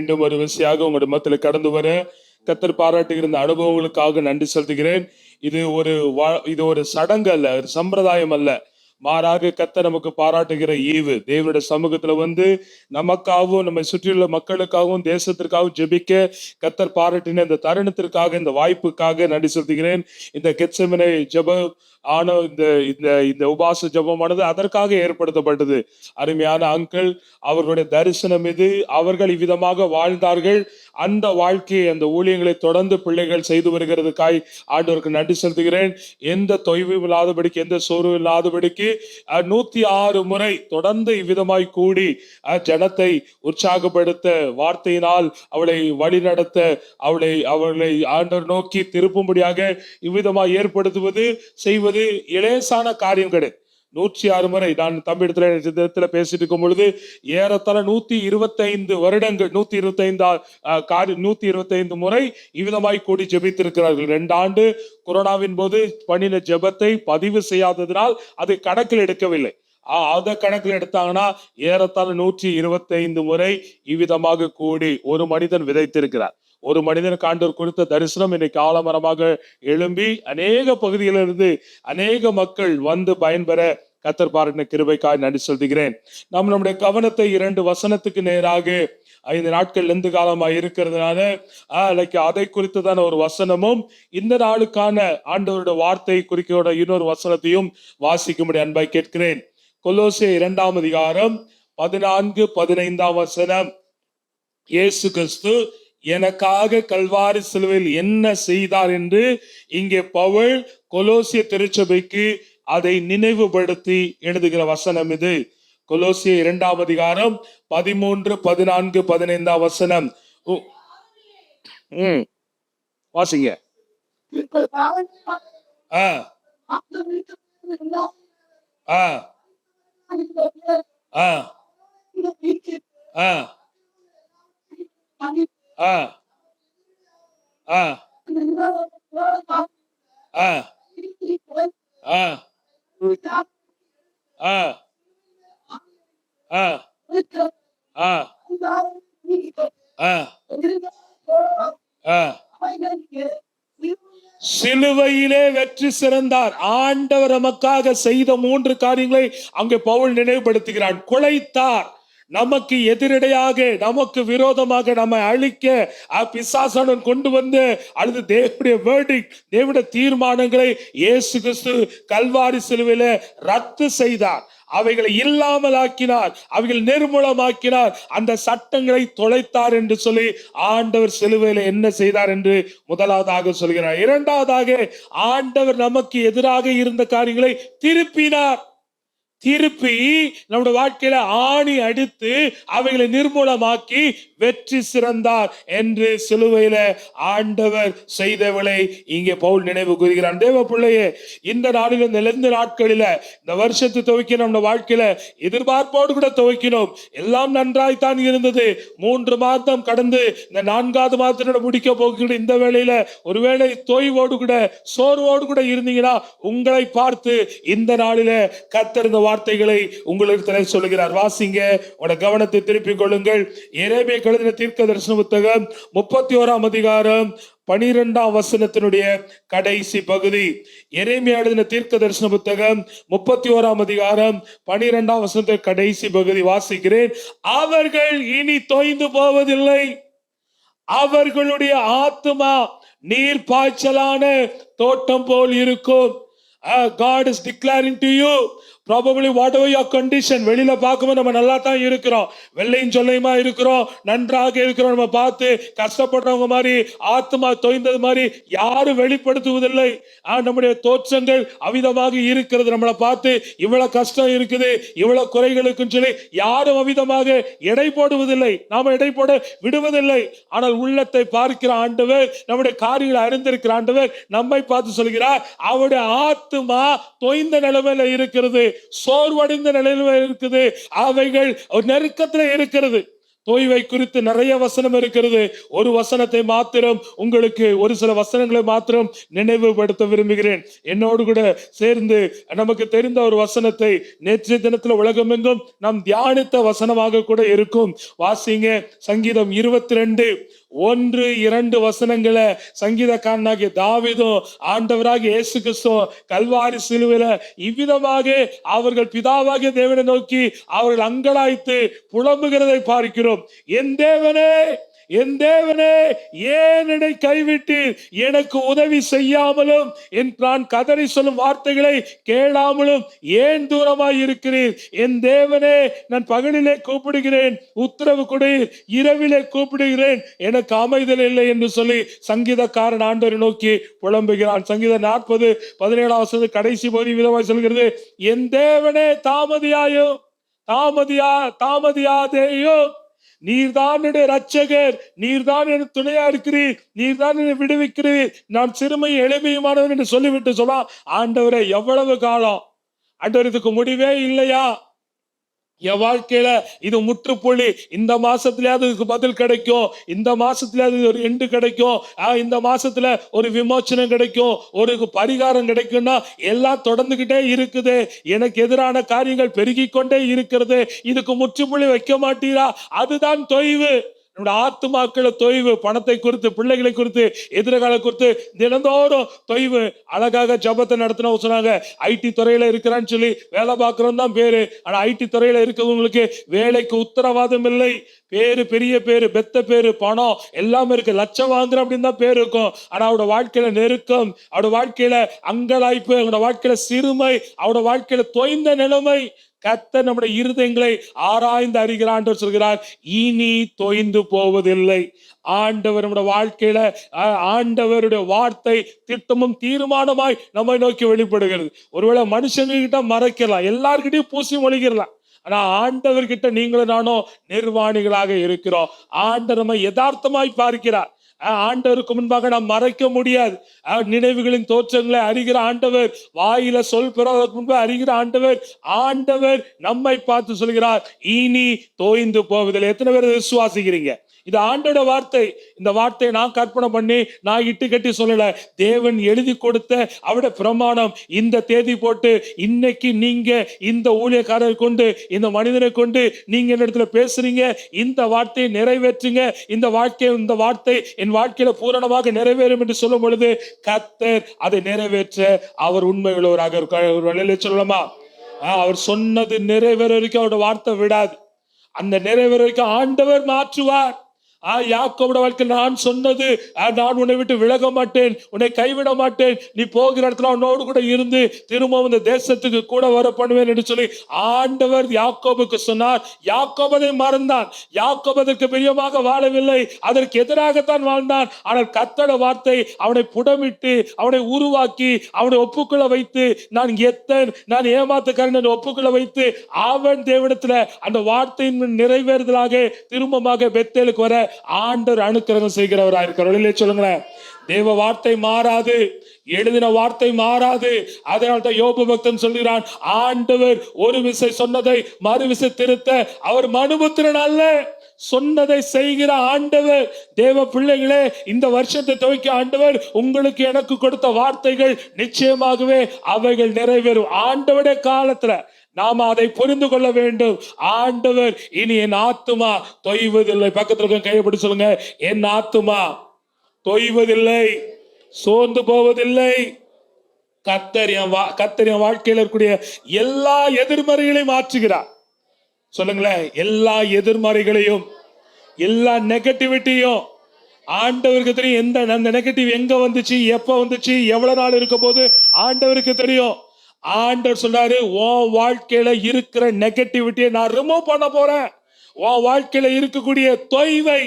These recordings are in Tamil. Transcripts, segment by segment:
மீண்டும் ஒரு விசையாக உங்களுடைய மத்தியில கடந்து வர கர்த்தர் பாராட்டுகிற இந்த அனுபவங்களுக்காக நன்றி செலுத்துகிறேன். இது ஒரு சடங்கு அல்ல, ஒரு சம்பிரதாயம் அல்ல. மாறாக கர்த்தர் நமக்கு பாராட்டுகிற ஈவு. தேவனுடைய சமூகத்துல வந்து நமக்காகவும் நம்மை சுற்றியுள்ள மக்களுக்காகவும் தேசத்திற்காகவும் ஜெபிக்க கர்த்தர் பாராட்டின இந்த தருணத்திற்காக, இந்த வாய்ப்புக்காக நன்றி செலுத்துகிறேன். இந்த கெத்செமனே ஜெபம் ஆன இந்த இந்த இந்த உபாச ஜெபமானது அதற்காக ஏற்படுத்தப்பட்டது. அருமையான அங்கிள் அவர்களுடைய தரிசனம் இது. அவர்கள் இவ்விதமாக வாழ்ந்தார்கள். அந்த வாழ்க்கையை, அந்த ஊழியங்களை தொடர்ந்து பிள்ளைகள் செய்து வருகிறதுக்காய் ஆண்டவருக்கு நன்றி செலுத்துகிறேன். எந்த தொய்வும் இல்லாதபடிக்கு, எந்த சோர்வும் இல்லாதபடிக்கு 106 முறை தொடர்ந்து இவ்விதமாய் கூடி ஜனத்தை உற்சாகப்படுத்த, வார்த்தையினால் அவளை வழிநடத்த, அவளை ஆண்டவர் நோக்கி திருப்பும்படியாக இவ்விதமாய் ஏற்படுத்துவது, செய்வது இலேசான காரியம் கிடையாது. 106 முறை நான் தம்பி இடத்துல பேசிட்டு இருக்கும் பொழுது ஏறத்தாழ 125 வருடங்கள், 125 முறை இவ்விதமாய் கூடி ஜெபித்திருக்கிறார்கள். 2 ஆண்டு கொரோனாவின் போது பண்ணின ஜெபத்தை பதிவு செய்யாததினால் அதை கணக்கில் எடுக்கவில்லை. அதை கணக்கில் எடுத்தாங்கன்னா ஏறத்தாழ 125 முறை இவ்விதமாக கூடி ஒரு மனிதன் விதைத்திருக்கிறார். ஒரு மனிதனுக்கு ஆண்டவர் கொடுத்த தரிசனம் இன்னைக்கு ஆலமரமாக எழும்பி அநேக பகுதியிலிருந்து அநேக மக்கள் வந்து பயன்பெற கர்த்தர் பாராட்டின கிருபைக்காய் நன்றி செலுத்துகிறேன். நம்முடைய கவனத்தை 2 வசனத்துக்கு நேராக 5 நாட்கள் எந்த காலமா இருக்கிறதுனால அதை குறித்ததான ஒரு வசனமும், இந்த நாளுக்கான ஆண்டவருடைய வார்த்தை குறிக்கோட இன்னொரு வசனத்தையும் வாசிக்கும்படி அன்பாய் கேட்கிறேன். கொலோசியர் 2ஆம் அதிகாரம் 14-15 வசனம். இயேசு கிறிஸ்து எனக்காக கல்வாரி சிலுவையில் என்ன செய்தார் என்று இங்கே பவுல் கொலோசிய திருச்சபைக்கு அதை நினைவுபடுத்தி எழுதுகிற வசனம் இது. கொலோசியர் 2ஆம் அதிகாரம் 13-14-15 வசனம் வாசிங்க. சிலுவையிலே வெற்றி சிறந்தார். ஆண்டவர் நமக்காக செய்த 3 காரியங்களை அங்கே பவுல் நினைவுபடுத்துகிறான். குலைத்தார், நமக்கு எதிரடையாக, நமக்கு விரோதமாக நம்மை அழிக்க பிசாசானவன் கொண்டு வந்து அல்லது தேவனுடைய வேர்டிக்ட், தேவனுடைய தீர்மானங்களை இயேசு கிறிஸ்து கல்வாரி சிலுவையில ரத்து செய்தார். அவைகளை இல்லாமல் ஆக்கினார், அவைகள் நிர்மூலமாக்கினார், அந்த சட்டங்களை தொலைத்தார் என்று சொல்லி ஆண்டவர் சிலுவையில என்ன செய்தார் என்று முதலாவதாக சொல்கிறார். 2ஆவதாக ஆண்டவர் நமக்கு எதிராக இருந்த காரியங்களை திருப்பி நம்முடைய வாழ்க்கையில ஆணி அடித்து அவைகளை நிர்மூலமாக்கி வெற்றி சிறந்தார் என்று சிலுவையில ஆண்டவர் செய்தவளை இங்கே பவுல் நினைவு கூறுகிறான். தேவ பிள்ளையே, இந்த நாளில் இந்த நாட்களில இந்த வருஷத்தை துவக்கி நம்ம வாழ்க்கையில எதிர்பார்ப்போடு கூட துவக்கினோம். எல்லாம் நன்றாய்த்தான் இருந்தது. 3 மாதம் கடந்து இந்த 4ஆவது மாதத்தோட முடிக்க போகிற இந்த வேளையில ஒருவேளை தொய்வோடு கூட, சோர்வோடு கூட இருந்தீங்கன்னா உங்களை பார்த்து இந்த நாளில கர்த்தர் இந்த வார்த்தைகளை உங்களுக்கு சொல்லுகிறார். வாசிங்க, உங்களுடைய கவனத்தை திருப்பிக் கொள்ளுங்கள். எரேமியா எழுதின தீர்க்க தரிசன புத்தகம் 31ஆம் அதிகாரம் 12ஆம் வசனத்தினுடைய கடைசி பகுதி. எரேமியா எழுதின தீர்க்க தரிசன புத்தகம் 31ஆம் அதிகாரம் 12ஆம் வசனத்தின் கடைசி பகுதி வாசிக்கிறேன். அவர்கள் இனி தொய்ந்து போவதில்லை, அவர்களுடைய ஆத்துமா நீர் பாய்ச்சலான தோட்டம் போல் இருக்கும். God is declaring to you, probably whatever your condition, வெளியில பார்க்கும்போது நம்ம நல்லா தான் இருக்கிறோம், வெள்ளையும் சொல்லையுமா இருக்கிறோம், நன்றாக இருக்கிறோம். நம்ம பார்த்து கஷ்டப்படுறவங்க மாதிரி, ஆத்மா தொய்ந்தது மாதிரி யாரும் வெளிப்படுத்துவதில்லை. நம்முடைய தோற்றங்கள் அவிதமாக இருக்கிறது. நம்மளை பார்த்து இவ்வளவு கஷ்டம் இருக்குது, இவ்வளவு குறைகளுக்குன்னு சொல்லி யாரும் அவிதமாக எடை போடுவதில்லை, நாம எடை போட விடுவதில்லை. ஆனால் உள்ளத்தை பார்க்கிற ஆண்டவர், நம்முடைய காரியங்களை அறிந்திருக்கிற ஆண்டவர் நம்மை பார்த்து சொல்கிறார், அவருடைய ஆத்துமா தொய்ந்த நிலைமையில இருக்கிறது, சோர்வடைந்த நிலையில இருக்குது, அவைகள் ஒரு நெருக்கத்துல இருக்கிறது. தொய்வை குறித்து நிறைய வசனம் இருக்கிறது. ஒரு வசனத்தை மாத்திரம் உங்களுக்கு, ஒரு சில வசனங்களை மாத்திரம் நினைவுபடுத்த விரும்புகிறேன். என்னோடு கூட சேர்ந்து நமக்கு தெரிந்த ஒரு வசனத்தை நேற்றைய தினத்துல உலகமெங்கும் நாம் தியானித்த வசனமாக கூட இருக்கும். வாசிங்க சங்கீதம் 22:1-2 வசனங்களை சங்கீதக்காரனாகிய தாவீதும் ஆண்டவராகிய இயேசு கிறிஸ்துவும் கல்வாரி சிலுவையில இவ்விதமாக அவர்கள் பிதாவாகிய தேவனை நோக்கி அவர்கள் அங்கலாய்த்து புலம்புகிறதை பார்க்கிறோம். என் தேவனே, என் தேவனே, ஏன் என்னை கைவிட்டீர்? எனக்கு உதவி செய்யாமலும் நான் கதறி சொல்லும் வார்த்தைகளை கேளாமலும் ஏன் தூரமாய் இருக்கிறீர்? என் தேவனே, நான் பகலிலே கூப்பிடுகிறேன், உத்தரவு கொடு, இரவிலே கூப்பிடுகிறேன், எனக்கு அமைதல் இல்லை என்று சொல்லி சங்கீதக்காரன் ஆண்டவரை நோக்கி புலம்புகிறான். சங்கீதம் 40:17 கடைசி பகுதி விதமாய் சொல்கிறது, என் தேவனே தாமதியாதேயோ, நீர்தான் என்னுடைய ரட்சகர், நீர்தான் எனக்கு துணையா இருக்கிறீர், நீர்தான் என்னை விடுவிக்கிறீர், நான் சிறுமை எளிமையுமானவன் என்று சொல்லிவிட்டு சொல்ல, ஆண்டவரே எவ்வளவு காலம் ஆண்டவர், இதுக்கு முடிவே இல்லையா? என் வாழ்க்கையில இது முற்றுப்புள்ளி, இந்த மாசத்துலயாவது இதுக்கு பதில் கிடைக்கும், இந்த மாசத்துலயாவது ஒரு எண்டு கிடைக்கும், இந்த மாசத்துல ஒரு விமோச்சனம் கிடைக்கும், ஒரு பரிகாரம் கிடைக்கும்னா எல்லாம் தொடர்ந்துகிட்டே இருக்குது, எனக்கு எதிரான காரியங்கள் பெருகி கொண்டே இருக்கிறது, இதுக்கு முற்றுப்புள்ளி வைக்க மாட்டீரா? அதுதான் தொய்வு. நம்முடைய ஆத்துமாக்கள தொய்வு, பணத்தை குறித்து, பிள்ளைகளை குறித்து, எதிர்கால குறித்து தினந்தோறும் தொய்வு. அழகாக ஜபத்தை நடத்தின சொன்னாங்க, ஐடி துறையில இருக்கிறான்னு சொல்லி வேலை பார்க்கிறோம் தான் பேரு, ஆனா ஐடி துறையில இருக்கிறவங்களுக்கு வேலைக்கு உத்தரவாதம் இல்லை. பேரு, பெரிய பேரு, பெத்த பேரு, பணம் எல்லாமே இருக்கு, லட்சம் வாங்குற அப்படின்னு தான் பேரு இருக்கும். ஆனா அவரோட வாழ்க்கையில நெருக்கம், அவரோட வாழ்க்கையில அங்கலாய்ப்பு, அவரோட வாழ்க்கையில சிறுமை, அவரோட வாழ்க்கையில தொய்ந்த நிலைமை. கர்த்தர் நம்முடைய இருதயங்களை ஆராய்ந்து அறிகிறான் சொல்கிறார், இனி தொய்ந்து போவதில்லை. ஆண்டவர் நம்முடைய வாழ்க்கையில, ஆண்டவருடைய வார்த்தை திட்டமும் தீர்மானமாய் நம்மை நோக்கி வெளிப்படுகிறது. ஒருவேளை மனுஷங்க கிட்ட மறைக்கலாம், எல்லார்கிட்டையும் பூசி மொழிகிறலாம், ஆனா ஆண்டவர்கிட்ட நீங்களும் நானும் நிர்வாணிகளாக இருக்கிறோம். ஆண்டவர் நம்மை யதார்த்தமாய் பார்க்கிறார். ஆண்டவருக்கு முன்பாக நாம் மறைக்க முடியாது. நினைவுகளின் தோற்றங்களை அறிகிற ஆண்டவர், வாயில சொல் பெறுவதற்கு முன்பு அறிகிற ஆண்டவர், ஆண்டவர் நம்மை பார்த்து சொல்கிறார், இனி தோய்ந்து போவதில்லை. எத்தனை பேர் விசுவாசிக்கிறீங்க? இது ஆண்டோட வார்த்தை. இந்த வார்த்தையை நான் கற்பனை பண்ணி நான் இட்டு கட்டி சொல்லல, தேவன் எழுதி கொடுத்த அவருடைய பிரமாணம். இந்த தேதி போட்டு இன்னைக்கு நீங்க இந்த ஊழியக்காரரை கொண்டு, இந்த மனிதனை கொண்டு நீங்க இந்த இடத்துல பேசுறீங்க, இந்த வார்த்தையை நிறைவேற்றுங்க, இந்த வார்த்தை என் வாழ்க்கையில பூரணமாக நிறைவேறும் என்று சொல்லும் பொழுது கர்த்தர் அதை நிறைவேற்ற அவர் உண்மை உள்ளவராக இருக்க சொல்லலாமா? அவர் சொன்னது நிறைவேற வரைக்கும் அவருடைய வார்த்தை விடாது. அந்த நிறைவேற வரைக்கும் ஆண்டவர் மாற்றுவார். யாக்கோபுடைய வாழ்க்கை, நான் சொன்னது, நான் உன்னை விட்டு விலக மாட்டேன், உன்னை கைவிட மாட்டேன், நீ போகிற இடத்துல உன்னோடு கூட இருந்து திரும்பவும் இந்த தேசத்துக்கு கூட வர பண்ணுவேன் என்று சொல்லி ஆண்டவர் யாக்கோபுக்கு சொன்னார். யாக்கோபதை மறந்தான், யாக்கோபதற்கு பிரியமாக வாழவில்லை, அதற்கு எதிராகத்தான் வாழ்ந்தான். ஆனால் கர்த்தருடைய வார்த்தை அவனை புடமிட்டு, அவனை உருவாக்கி, அவனை ஒப்புக்குள்ள வைத்து, நான் நான் ஏமாத்துக்காரன் ஒப்புக்குள்ள வைத்து, அவன் தேவனிடத்துல அந்த வார்த்தையின் நிறைவேறுதலாக திரும்பமாக பெத்தேலுக்கு வர ஆண்டவர் அனுக்கிரகம் செய்கிறவராக இருக்கிறார். சொல்லுங்களேன், தேவ வார்த்தை மாறாது, எழுதின வார்த்தை மாறாது. அதனால்தான் யோபு பக்தன் சொல்கிறான், ஆண்டவர் ஒரு விசை சொன்னதை மறு விசை திருத்த அவர் மனுபுத்திரன் அல்ல, சொன்னதை செய்கிற ஆண்டவர். தேவ பிள்ளைகளே, இந்த வருஷத்தை துவக்கி ஆண்டவர் உங்களுக்கு எனக்கு கொடுத்த வார்த்தைகள் நிச்சயமாகவே அவைகள் நிறைவேறும். ஆண்டவருடைய காலத்துல நாம அதை புரிந்து கொள்ள வேண்டும். ஆண்டவர் இனி என் ஆத்துமா தொய்வதில்லை. பக்கத்துல இருக்க கையப்படி சொல்லுங்க, என் ஆத்துமா தொய்வதில்லை, சோர்ந்து போவதில்லை. கர்த்தர் என் வாழ்க்கையில் இருக்கக்கூடிய எல்லா எதிர்மறைகளையும் மாற்றுகிறார். சொல்லுங்களேன், எல்லா எதிர்மறைகளையும், எல்லா நெகட்டிவிட்டியும் ஆண்டவருக்கு தெரியும். அந்த நெகட்டிவ் எங்க வந்துச்சு, எப்ப வந்துச்சு, எவ்வளவு நாள் இருக்க போது ஆண்டவருக்கு தெரியும். ஆண்டவர் சொல்றாரு, உன் வாழ்க்கையில இருக்கிற நெகட்டிவிட்டியை நான் ரிமூவ் பண்ண போறேன். உன் வாழ்க்கையில இருக்கக்கூடிய தொய்வை,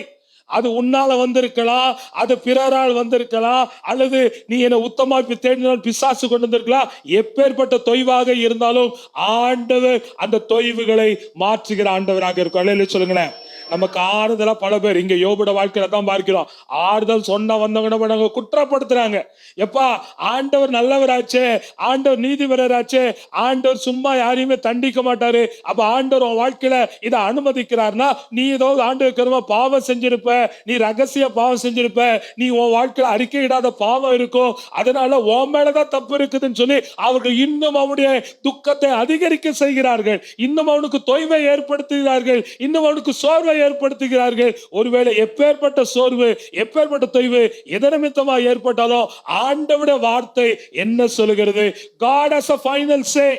அது உன்னால வந்திருக்கலாம், அது பிறரால் வந்திருக்கலாம், அல்லது நீ என்ன உத்தமா தேடினால் பிசாசு கொண்டு வந்திருக்கலாம். எப்பேற்பட்ட தொய்வாக இருந்தாலும் ஆண்டவர் அந்த தொய்வுகளை மாற்றுகிற ஆண்டவராக இருக்கும். சொல்லுங்களேன், நமக்கு ஆறுதலா பல பேர் இங்க யோபுட வாழ்க்கையில தான் பார்க்கிறோம். ஆறுதல் சொன்ன வந்தவங்க குற்றப்படுத்துறாங்க. எப்பா, ஆண்டவர் நல்லவராச்சே, ஆண்டவர் நீதிபரராச்சே, ஆண்டவர் சும்மா யாரையுமே தண்டிக்க மாட்டாரு. அப்ப ஆண்டவர் உன் வாழ்க்கையில இதை அனுமதிக்கிறார்னா, நீ ஏதோ ஆண்டவருக்கு பாவம் செஞ்சிருப்ப, நீ ரகசிய பாவம் செஞ்சிருப்ப, நீ உன் வாழ்க்கையில அறிக்கையிடாத பாவம் இருக்கும், அதனால உன் மேலதான் தப்பு இருக்குதுன்னு சொல்லி அவர்கள் இன்னும் அவனுடைய துக்கத்தை அதிகரிக்க செய்கிறார்கள். இன்னும் அவனுக்கு தொய்வை ஏற்படுத்துகிறார்கள். இன்னும் அவனுக்கு சோர்வை ஏற்படுத்துகிறார்கள். ஒருவேளை எப்பேற்பட்ட சோர்வு, எப்பேற்பட்ட தொய்வு எதன் நிமித்தமா ஏற்பட்டாலும் ஆண்டவருடைய வார்த்தை என்ன சொல்லுகிறது? God has a final say.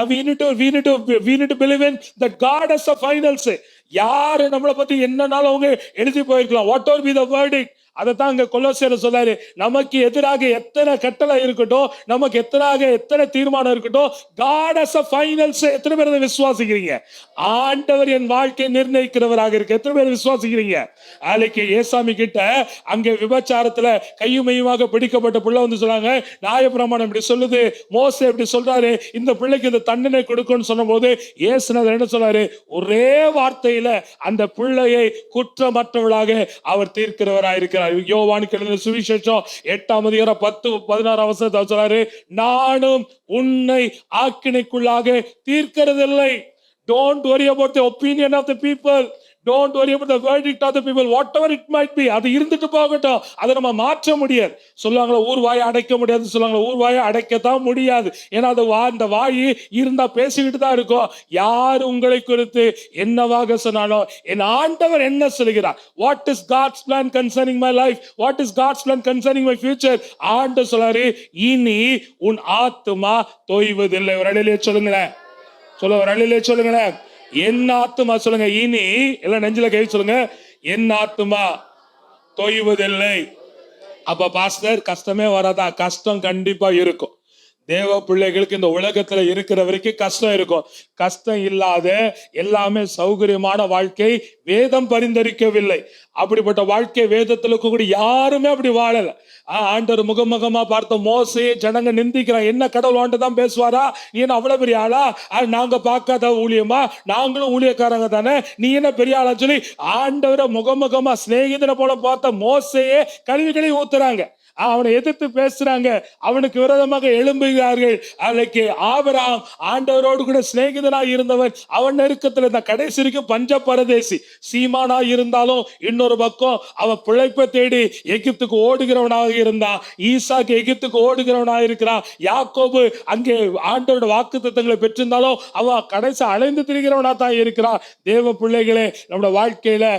We need to believe in that God has a final say. யாரு நம்மளை பத்தி என்னன்னாலும் அவங்க எழுதி போயிருக்கலாம். What will be the verdict? அதைத்தான் அங்க கொலோசியர் சொல்றாரு. நமக்கு எதிராக எத்தனை கட்டளை இருக்கட்டும், நமக்கு எத்தனை தீர்மானம் இருக்கட்டும், God has a final say. எத்தனை பேர் அதை விசுவாசிக்கிறீங்க? ஆண்டவர் என் வாழ்க்கை நிர்ணயிக்கிறவராக இருக்கு. எத்தனை பேர் விசுவாசிக்கிறீங்க? அன்னைக்கு ஏசாமி கிட்ட அங்க விபச்சாரத்துல கையுமையுமாக பிடிக்கப்பட்ட பிள்ளை வந்து சொல்றாங்க, நியாயப்பிரமாணம் இப்படி சொல்லுது, மோசே இப்படி சொல்றாரு, இந்த பிள்ளைக்கு இந்த தண்டனை கொடுக்கும்னு சொன்ன போது இயேசுநாதர் என்ன சொல்றாரு? ஒரே வார்த்தையில அந்த பிள்ளையை குற்றமற்றவளாக அவர் தீர்க்கிறவராக இருக்கிறார். யோவானுக்கு எழுதின சுவிசேஷம் 8:10-16 சொல்றாரு, நானும் உன்னை ஆக்கினைக்குள்ளாக தீர்க்கிறதில்லை. Don't worry about the opinion of the people. Don't worry about the verdict of the people. Whatever it might be, அது இருந்துட்டு போகட்டும். அதை நம்ம மாற்ற முடியாது. சொல்லுவாங்களா ஊர் வாயை அடைக்க முடியாது, சொல்லுவாங்களா ஊர் வாயை அடைக்கத்தான் முடியாது. ஏன்னா அது அந்த வாயி இருந்தா பேசிக்கிட்டு தான் இருக்கும். யார் உங்களை குறித்து என்னவாக சொன்னாலும் என் ஆண்டவர் என்ன சொல்கிறார்? What is God's plan concerning my life? What is God's plan concerning my future? ஆண்டவர் சொல்றாரு, இனி உன் ஆத்துமா தொய்வதில்லை. ஒரு அழிலே சொல்லுங்களேன், ஒரு அழிலே சொல்லுங்களேன். என் ஆத்துமா, சொல்லுங்க, இனி எல்லாம் நெஞ்சில கை சொல்லுங்க, என் ஆத்துமா தொய்வதில்லை. அப்ப பாஸ்டர் கஷ்டமே வராதா? கஷ்டம் கண்டிப்பா இருக்கும். தேவ பிள்ளைகளுக்கு இந்த உலகத்துல இருக்கிற வரைக்கும் கஷ்டம் இருக்கும். கஷ்டம் இல்லாத எல்லாமே சௌகரியமான வாழ்க்கை வேதம் பரிந்துரைக்கவில்லை. அப்படிப்பட்ட வாழ்க்கை வேதத்துல கூட யாருமே அப்படி வாழல. ஆண்டவர் முகமுகமா பார்த்த மோசையை ஜனங்க நிந்திக்கிறான். என்ன கடவுள் ஆண்டுதான் பேசுவாரா? நீ என்ன அவ்வளவு பெரிய ஆளா? நாங்க பார்க்காத ஊழியமா? நாங்களும் ஊழியக்காரங்க தானே, நீ என்ன பெரிய ஆளா சொல்லி ஆண்டவரை முகமுகமா சிநேகிதனை போல பார்த்த மோசையே கழுவி ஊத்துறாங்க. அவனை எதிர்த்து பேசுறாங்க, அவனுக்கு விரோதமாக எழும்புகிறார்கள். அன்னைக்கு ஆபிரகாம் ஆண்டவரோடு கூட சிநேகிதனாய் இருந்தவன், அவன் நெருக்கத்தில் இந்த கடைசிக்கு பஞ்ச பரதேசி சீமானா இருந்தாலும் இன்னொரு பக்கம் அவன் பிழைப்பை தேடி எகிப்துக்கு ஓடுகிறவனாக இருந்தான். ஈசாக்கு எகிப்துக்கு ஓடுகிறவனாக இருக்கிறான். யாக்கோபு அங்கே ஆண்டவரோட வாக்குத்தத்தங்களை பெற்றிருந்தாலும் அவன் கடைசி அலைந்து திரிகிறவனா தான் இருக்கிறான். தேவ பிள்ளைகளே, நம்முடைய வாழ்க்கையில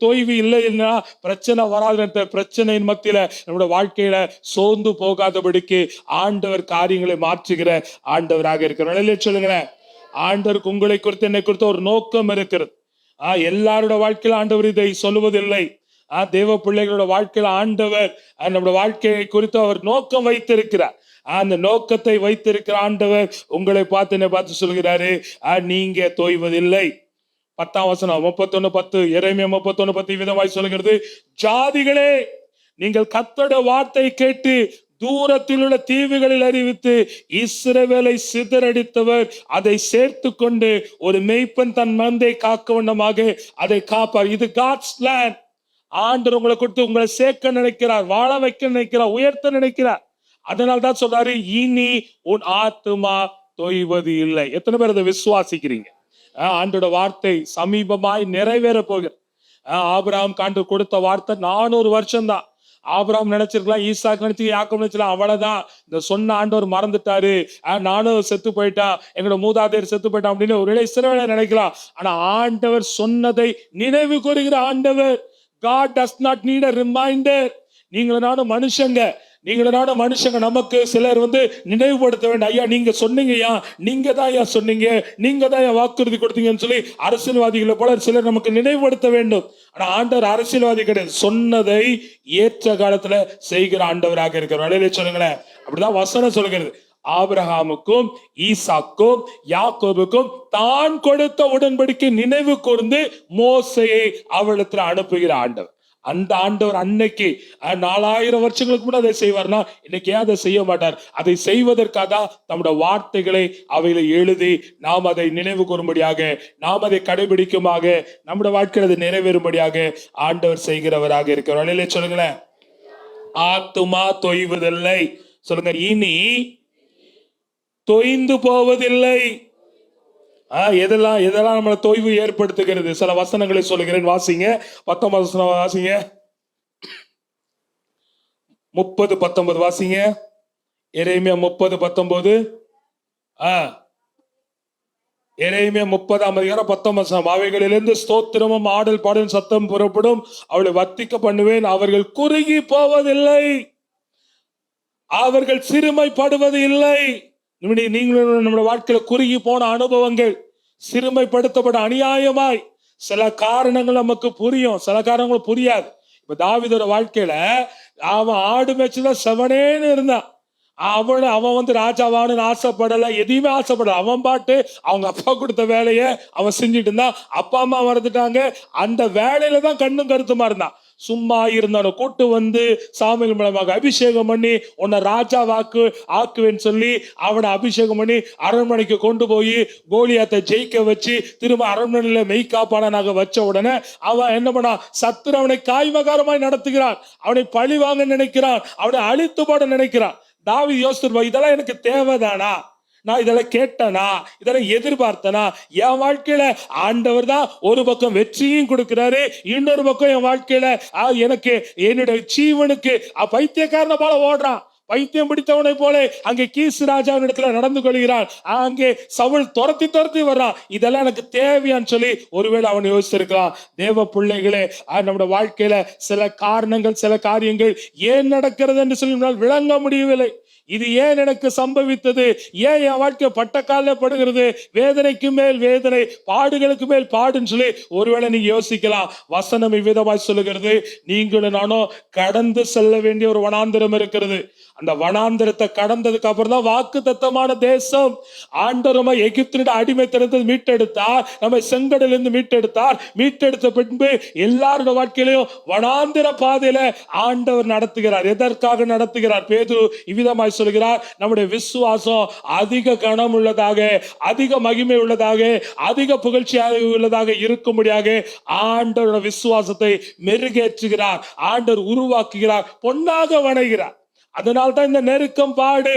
தொய்வு இல்லைன்னா பிரச்சனை வராத, பிரச்சனையின் மத்தியில நம்முடைய வாழ்க்கையில சோர்ந்து போகாதபடிக்கு ஆண்டவர் காரியங்களை மாற்றுகிற ஆண்டவராக இருக்கிறார். சொல்லுங்களேன், ஆண்டவருக்கு உங்களை குறித்து என்னை குறித்து ஒரு நோக்கம் இருக்கிறது. எல்லாரோட வாழ்க்கையில ஆண்டவர் இதை சொல்லுவதில்லை. தேவ பிள்ளைகளோட வாழ்க்கையில ஆண்டவர் நம்முடைய வாழ்க்கையை குறித்து அவர் நோக்கம் வைத்திருக்கிறார். அந்த நோக்கத்தை வைத்திருக்கிற ஆண்டவர் உங்களை பார்த்து என்னை பார்த்து சொல்கிறாரு, நீங்க தொய்வதில்லை. 10ஆம் வசனம் 31:10, எரேமியா 31:10 விதமாய் சொல்கிறது, ஜாதிகளே நீங்கள் கர்த்தருடைய வார்த்தை கேட்டு தூரத்தில் உள்ள தீவுகளில் அறிவித்து இஸ்ரவேலை சிதறடித்தவர் அதை சேர்த்து கொண்டு ஒரு மேய்ப்பன் தன் மந்தை காக்க வண்ணமாக அதை காப்பார். இது God's plan. ஆண்டவர் உங்களை கொடுத்து உங்களை சேர்க்க நினைக்கிறார், வாழ வைக்க நினைக்கிறார், உயர்த்த நினைக்கிறார். அதனால தான் சொல்றாரு, இனி உன் ஆத்துமா தொய்வது இல்லை. எத்தனை பேர் அதை விசுவாசிக்கிறீங்க? ஆண்டோட வார்த்தை சமீபமாய் நிறைவேற போகிறது. ஆபிரகாம் காண்டு கொடுத்த வார்த்தை 400 வருஷம் தான். ஆபிரகாம் நினைச்சிருக்கலாம், ஈசாக்கு நினைச்சு, யாக்கோபு நினைச்சலாம், அவ்வளவுதான், இந்த சொன்ன ஆண்டவர் மறந்துட்டாரு, நானும் செத்து போயிட்டான், எங்களோட மூதாதையர் செத்து போயிட்டான் அப்படின்னு ஒரு இஸ்ரவேலர் நினைக்கலாம். ஆனா ஆண்டவர் சொன்னதை நினைவு கூறுகிற ஆண்டவர். God does not need a reminder. நீங்களும் மனுஷங்க நமக்கு சிலர் நினைவுபடுத்த வேண்டும். ஐயா நீங்க சொன்னீங்கயா, நீங்க தான் சொன்னீங்க, நீங்க தான் வாக்குறுதி கொடுத்தீங்கன்னு சொல்லி அரசியல்வாதிகளை போல சிலர் நமக்கு நினைவுபடுத்த வேண்டும். ஆனா ஆண்டவர் அரசியல்வாதி கிடையாது, சொன்னதை ஏற்ற காலத்துல செய்கிற ஆண்டவராக இருக்கிறார். சொல்லுங்களேன், அப்படிதான் வசனம் சொல்லுகிறது. ஆபிரகாமுக்கும் ஈசாக்கும் யாக்கோபுக்கும் தான் கொடுத்த உடன்படிக்கை நினைவு கூர்ந்து மோசையை அவளிடத்தில் அனுப்புகிற ஆண்டவர். அந்த ஆண்டவர் அன்னைக்கு 4000 வருஷங்களுக்கு கூட அதை செய்வார்னா இன்னைக்கு ஏன் அதை செய்ய மாட்டார்? அதை செய்வதற்காக நம்முடைய வார்த்தைகளை அவைகளை எழுதி நாம் அதை நினைவு கூறும்படியாக, நாம் அதை கடைபிடிக்குமாக, நம்முடைய வாழ்க்கையில் அது நிறைவேறும்படியாக ஆண்டவர் செய்கிறவராக இருக்கிறார். இல்லையே சொல்லுங்களேன். ஆத்துமா தொய்வதில்லை. சொல்லுங்க, இனி தொய்ந்து போவதில்லை. எதெல்லாம் எதெல்லாம் நம்மளை தொய்வு ஏற்படுத்துகிறது? சில வசனங்களை சொல்லுகிறேன், வாசிங்க. 19 வசனம் வாசிங்க. 30-19 வாசிங்க. எரேமியா 30-19. எரேமியா 30:19. அவைகளிலிருந்து ஸ்தோத்திரமும் ஆடல் பாடல் சத்தம் புறப்படும், அவளை வர்த்திக்க பண்ணுவேன். அவர்கள் குறுகி போவதில்லை, அவர்கள் சிறுமைப்படுவது இல்லை. நீங்களும் நம்முடைய வாழ்க்கையில குறுகி போன அனுபவங்கள், சிறுமைப்படுத்தப்பட அநியாயமாய் சில காரணங்கள் நமக்கு புரியும், சில காரணங்கள் புரியாது. இப்ப தாவீதோட வாழ்க்கையில அவன் ஆடு மேய்ச்சல செவனேன்னு இருந்தான். அவன் ராஜாவானு ஆசைப்படல, எதையுமே ஆசைப்படல. அவன் பாட்டு அவங்க அப்பா கொடுத்த வேலையை அவன் செஞ்சுட்டு இருந்தான். அப்பா அம்மா மறந்துட்டாங்க. அந்த வேலையில தான் கண்ணும் கருத்துமா இருந்தான். சும்மா இருந்தாலும் கூட்டு வந்து சாமியல் மூலமாக அபிஷேகம் பண்ணி உன்னை ராஜா ஆக்குவேன்னு சொல்லி அவனை அபிஷேகம் பண்ணி அரண்மனைக்கு கொண்டு போய் கோலியாத்தை ஜெயிக்க வச்சு திரும்ப அரண்மனையில மெய்காப்பாளனாக வச்ச உடனே அவன் என்ன பண்ணான்? சத்துரு அவனை காய்மகாரமாய் நடத்துகிறான், அவனை பழி வாங்க நினைக்கிறான், அவனை அழித்து போட நினைக்கிறான். தாவீது யோசிச்சிருப்பா, இதெல்லாம் எனக்கு தேவைதானா? நான் இதெல்லாம் கேட்டனா? இதெல்லாம் எதிர்பார்த்தனா? என் வாழ்க்கையில ஆண்டவர் தான் ஒரு பக்கம் வெற்றியும் கொடுக்கிறாரு, இன்னொரு பக்கம் என் வாழ்க்கையில எனக்கு என்னுடைய ஜீவனுக்கு பைத்தியக்காரனை போல ஓடுறான், பைத்தியம் பிடித்தவனை போல அங்கே கீஸ் ராஜாவின் இடத்துல நடந்து கொள்கிறான், அங்கே சவுல் துரத்தி வர்றான். இதெல்லாம் எனக்கு தேவையான்னு சொல்லி ஒருவேளை அவன் யோசிச்சிருக்கலாம். தேவ பிள்ளைகளே, நம்முடைய வாழ்க்கையில சில காரணங்கள், சில காரியங்கள் ஏன் நடக்கிறது என்று சொல்லி விளங்க முடியவில்லை. இது ஏன் எனக்கு சம்பவித்தது? ஏன் என் வாழ்க்கை பட்டக்கால படுகிறது? வேதனைக்கு மேல் வேதனை, பாடுகளுக்கு மேல் பாடுன்னு சொல்லி ஒருவேளை நீங்க யோசிக்கலாம். வசனம் இவ்விதமாய் சொல்லுகிறது, நீங்களும் நானும் கடந்து செல்ல வேண்டிய ஒரு வனாந்திரம் இருக்கிறது. அந்த வனாந்திரத்தை கடந்ததுக்கு அப்புறம் தான் வாக்கு தத்தமான தேசம். ஆண்டவருமா எகிப்தின் அடிமைத்தனத்தை மீட்டெடுத்தார், நம்ம செங்கடலிருந்து மீட்டெடுத்த பின்பு எல்லாரோட வாழ்க்கையிலையும் வனாந்திர பாதையில ஆண்டவர் நடத்துகிறார். எதற்காக நடத்துகிறார்? பேதுரு இவ்விதமாய் சொல்கிறார், நம்முடைய விசுவாசம் அதிக கனம் உள்ளதாக, அதிக மகிமை உள்ளதாக, அதிக புகழ்ச்சியாக உள்ளதாக இருக்கும்படியாக ஆண்டவரோட விசுவாசத்தை மெருகேற்றுகிறார், ஆண்டவர் உருவாக்குகிறார், பொன்னாக வணைகிறார். அதனால்தான் இந்த நெருக்கம், பாடு,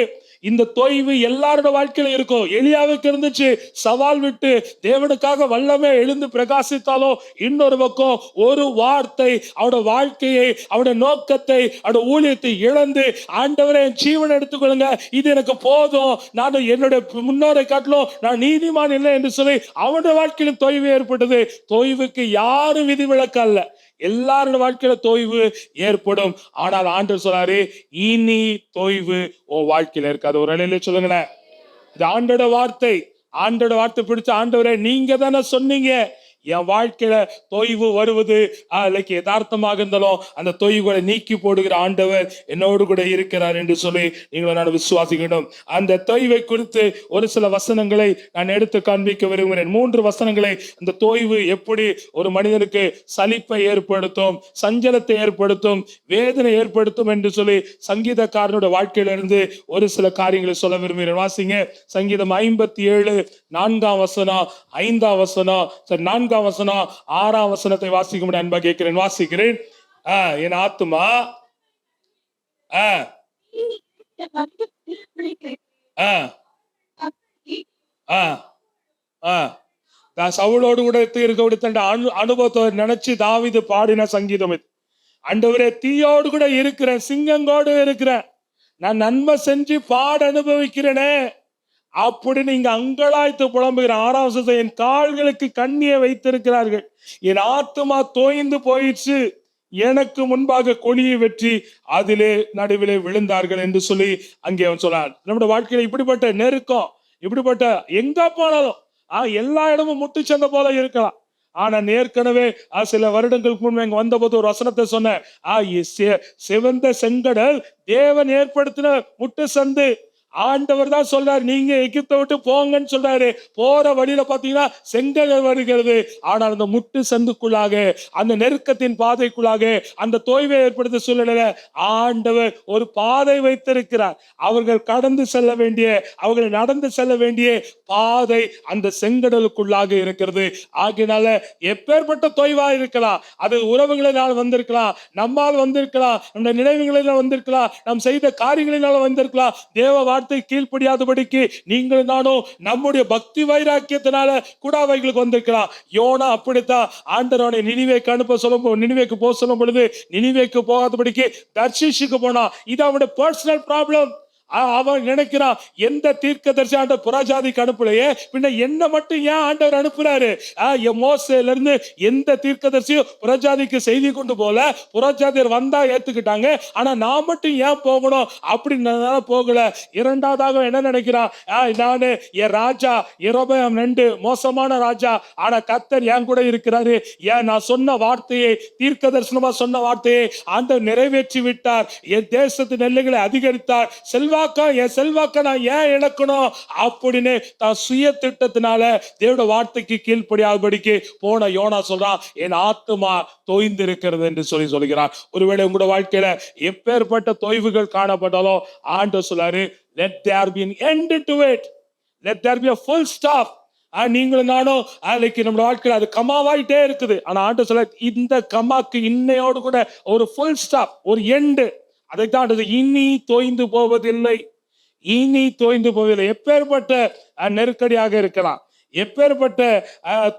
இந்த தொய்வு எல்லாரோட வாழ்க்கையில இருக்கும். எலியாவுக்கு இருந்துச்சு. சவால் விட்டு தேவனுக்காக வல்லமே எழுந்து பிரகாசித்தாலும் இன்னொரு பக்கம் ஒரு வார்த்தை அவனோட வாழ்க்கையை, அவனோட நோக்கத்தை, அவனோட ஊழியத்தை இழந்து, ஆண்டவரே என் ஜீவனை எடுத்துக்கொள்ளுங்க, இது எனக்கு போதும், நான் என்னுடைய முன்னோரை காட்டிலும் நான் நீதிமான் இல்லை என்று சொல்லி அவனோட வாழ்க்கையிலும் தொய்வு ஏற்பட்டது. தொய்வுக்கு யாரும் விதிவிலக்கு அல்ல, எல்லாரோட வாழ்க்கையில தொய்வு ஏற்படும். ஆனால் ஆண்டவர் சொல்றாரு, இனி தொய்வு உன் வாழ்க்கையில இருக்காது. ஒரு நிலையில சொல்லுங்களேன், இது ஆண்டோட வார்த்தை. ஆண்டோட வார்த்தை பிடிச்ச ஆண்டவரே, நீங்க தானே சொன்னீங்க என் வாழ்க்கையில தொய்வு வருவது யதார்த்தமாக இருந்தாலும் அந்த தொய்வுகளை நீக்கி போடுகிற ஆண்டவர் என்னோடு கூட இருக்கிறார் என்று சொல்லி நீங்களும் நான் விசுவாசிக்கணும். அந்த தொய்வை குறித்து ஒரு சில வசனங்களை நான் எடுத்து காண்பிக்க விரும்புகிறேன். 3 வசனங்களை அந்த தொய்வு எப்படி ஒரு மனிதனுக்கு சலிப்பை ஏற்படுத்தும், சஞ்சலத்தை ஏற்படுத்தும், வேதனை ஏற்படுத்தும் என்று சொல்லி சங்கீதக்காரனுடைய வாழ்க்கையிலிருந்து ஒரு சில காரியங்களை சொல்ல விரும்புகிறேன். வாசிங்க. சங்கீதம் 57 4ஆம் வசனம், 5ஆம் வசனம், 4ஆம் வசனம், 6ஆம் வசனத்தை வாசிக்க முடியும் அன்பா கேட்கிறேன். வாசிக்கிறேன். என் ஆத்துமா சவுலோடு கூட இருக்க அனுபவத்தை நினைச்சு தாவீது பாடின சங்கீதம் இது. ஆண்டவரே, தீயோடு கூட இருக்கிறேன், சிங்கங்கோடு இருக்கிறேன், நான் நன்மை செஞ்சு பாட அனுபவிக்கிறேனே அப்படி நீங்க அங்கலாய்த்து புலம்புகிற. 6ஆம் வசனத்தை, என் கால்களுக்கு கண்ணியை வைத்திருக்கிறார்கள், என் ஆத்துமா தோய்ந்து போயிடுச்சு, எனக்கு முன்பாக கொடியை வெற்றி அதிலே நடுவிலே விழுந்தார்கள் என்று சொல்லி அங்கே அவன் சொன்னான். நம்முடைய வாழ்க்கையில இப்படிப்பட்ட நெருக்கம், இப்படிப்பட்ட எங்க போனாலும் எல்லா இடமும் முட்டு சந்தை போல இருக்கலாம். ஆனா ஏற்கனவே சில வருடங்களுக்கு முன்பு இங்க வந்த போது ஒரு வசனத்தை சொன்ன, சிவந்த செங்கடல் தேவன் ஏற்படுத்தின முட்டு சந்து, ஆண்டவர் தான் சொல்றாரு, நீங்க எகிப்தை விட்டு போங்கன்னு சொல்றாரு. போற வழியில பாத்தீங்கன்னா செங்கடல் வருகிறது. ஆனால் அந்த முட்டு சந்துக்குள்ளாக, அந்த நெருக்கத்தின் பாதைக்குள்ளாக, அந்த தோய்வை ஏற்படுத்த சூழ்நிலையில ஆண்டவர் ஒரு பாதை வைத்திருக்கிறார். அவர்கள் கடந்து செல்ல வேண்டிய, அவர்கள் நடந்து செல்ல வேண்டிய பாதை அந்த செங்கடலுக்குள்ளாக இருக்கிறது. ஆகினால எப்பேற்பட்ட தொய்வா இருக்கலாம், அது உறவுகளினால் வந்திருக்கலாம், நம்மால் வந்திருக்கலாம், நம்ம நினைவுகளினால் வந்திருக்கலாம், நாம் செய்த காரியங்களினால் வந்திருக்கலாம். தேவ வார்த்தை கீழ்ப்படியாதபடிக்கு நீங்களும் நானும் நம்முடைய பக்தி வைராக்கியத்தினால கூட அவைகளுக்கு வந்திருக்கலாம். யோனா அப்படித்தான் ஆண்டவனை நினிவேக்கு அனுப்ப சொல்லும், நினிவேக்கு போக சொல்லும் பொழுது நினிவேக்கு போகாதபடிக்கு தர்ஷீஷுக்கு போனா. இது அவனுடைய பர்சனல் ப்ராப்ளம். அவன் நினைக்கிறான், எந்த தீர்க்கதரிசி ஆண்டவர் புறஜாதிக்கு அனுப்பலையே, பின்ன என்ன மட்டும் ஏன் ஆண்டவர் அனுப்புறாரு? மோசேல இருந்து எந்த தீர்க்கதரிசியும் புறஜாதிக்கு செய்தி கொண்டு போல, புறஜாதியர் வந்தா ஏத்துக்கிட்டாங்க, ஆனா நான் மட்டும் ஏன் போகணும் அப்படின்றதுனால போகல. இரண்டாவதாக என்ன நினைக்கிறான், நானு என் ராஜா யெரொபெயாம் 2 மோசமான ராஜா, ஆனா கர்த்தர் என் கூட இருக்கிறாரு. ஏன் நான் சொன்ன வார்த்தையை, தீர்க்க தரிசனமா சொன்ன வார்த்தையை ஆண்டவர் நிறைவேற்றி விட்டார். என் தேசத்தின் எல்லைகளை அதிகரித்தார். என் செல்வாக்க நான் ஏன் இழக்கணும் அப்படின்னு தான் சுய திட்டத்தினால தேவனுடைய வார்த்தைக்கு கீழ்ப்படியாதபடிக்கு போன யோனா சொல்றான், என் ஆத்துமா தோய்ந்து இருக்கிறது என்று சொல்கிறான். ஒருவேளை உங்களோட வாழ்க்கையில எப்பேற்பட்ட தொய்வுகள் காணப்பட்டாலும் ஆண்டவர் சொல்றாரு, let there be an end to it, let there be a full stop. நீங்களும் நானும் நம்ம வாழ்க்கையில அது கமாவாயிட்டே இருக்குது. ஆனா ஆண்டவர் சொல்ல, இந்த கமாக்கு இன்னையோடு கூட ஒரு ஃபுல் ஸ்டாப், ஒரு எண்டு. அதைத்தான் இனி தோய்ந்து போவதில்லை, இனி தோய்ந்து போவதில்லை. எப்பேற்பட்ட நெருக்கடியாக இருக்கலாம், எப்பேற்பட்ட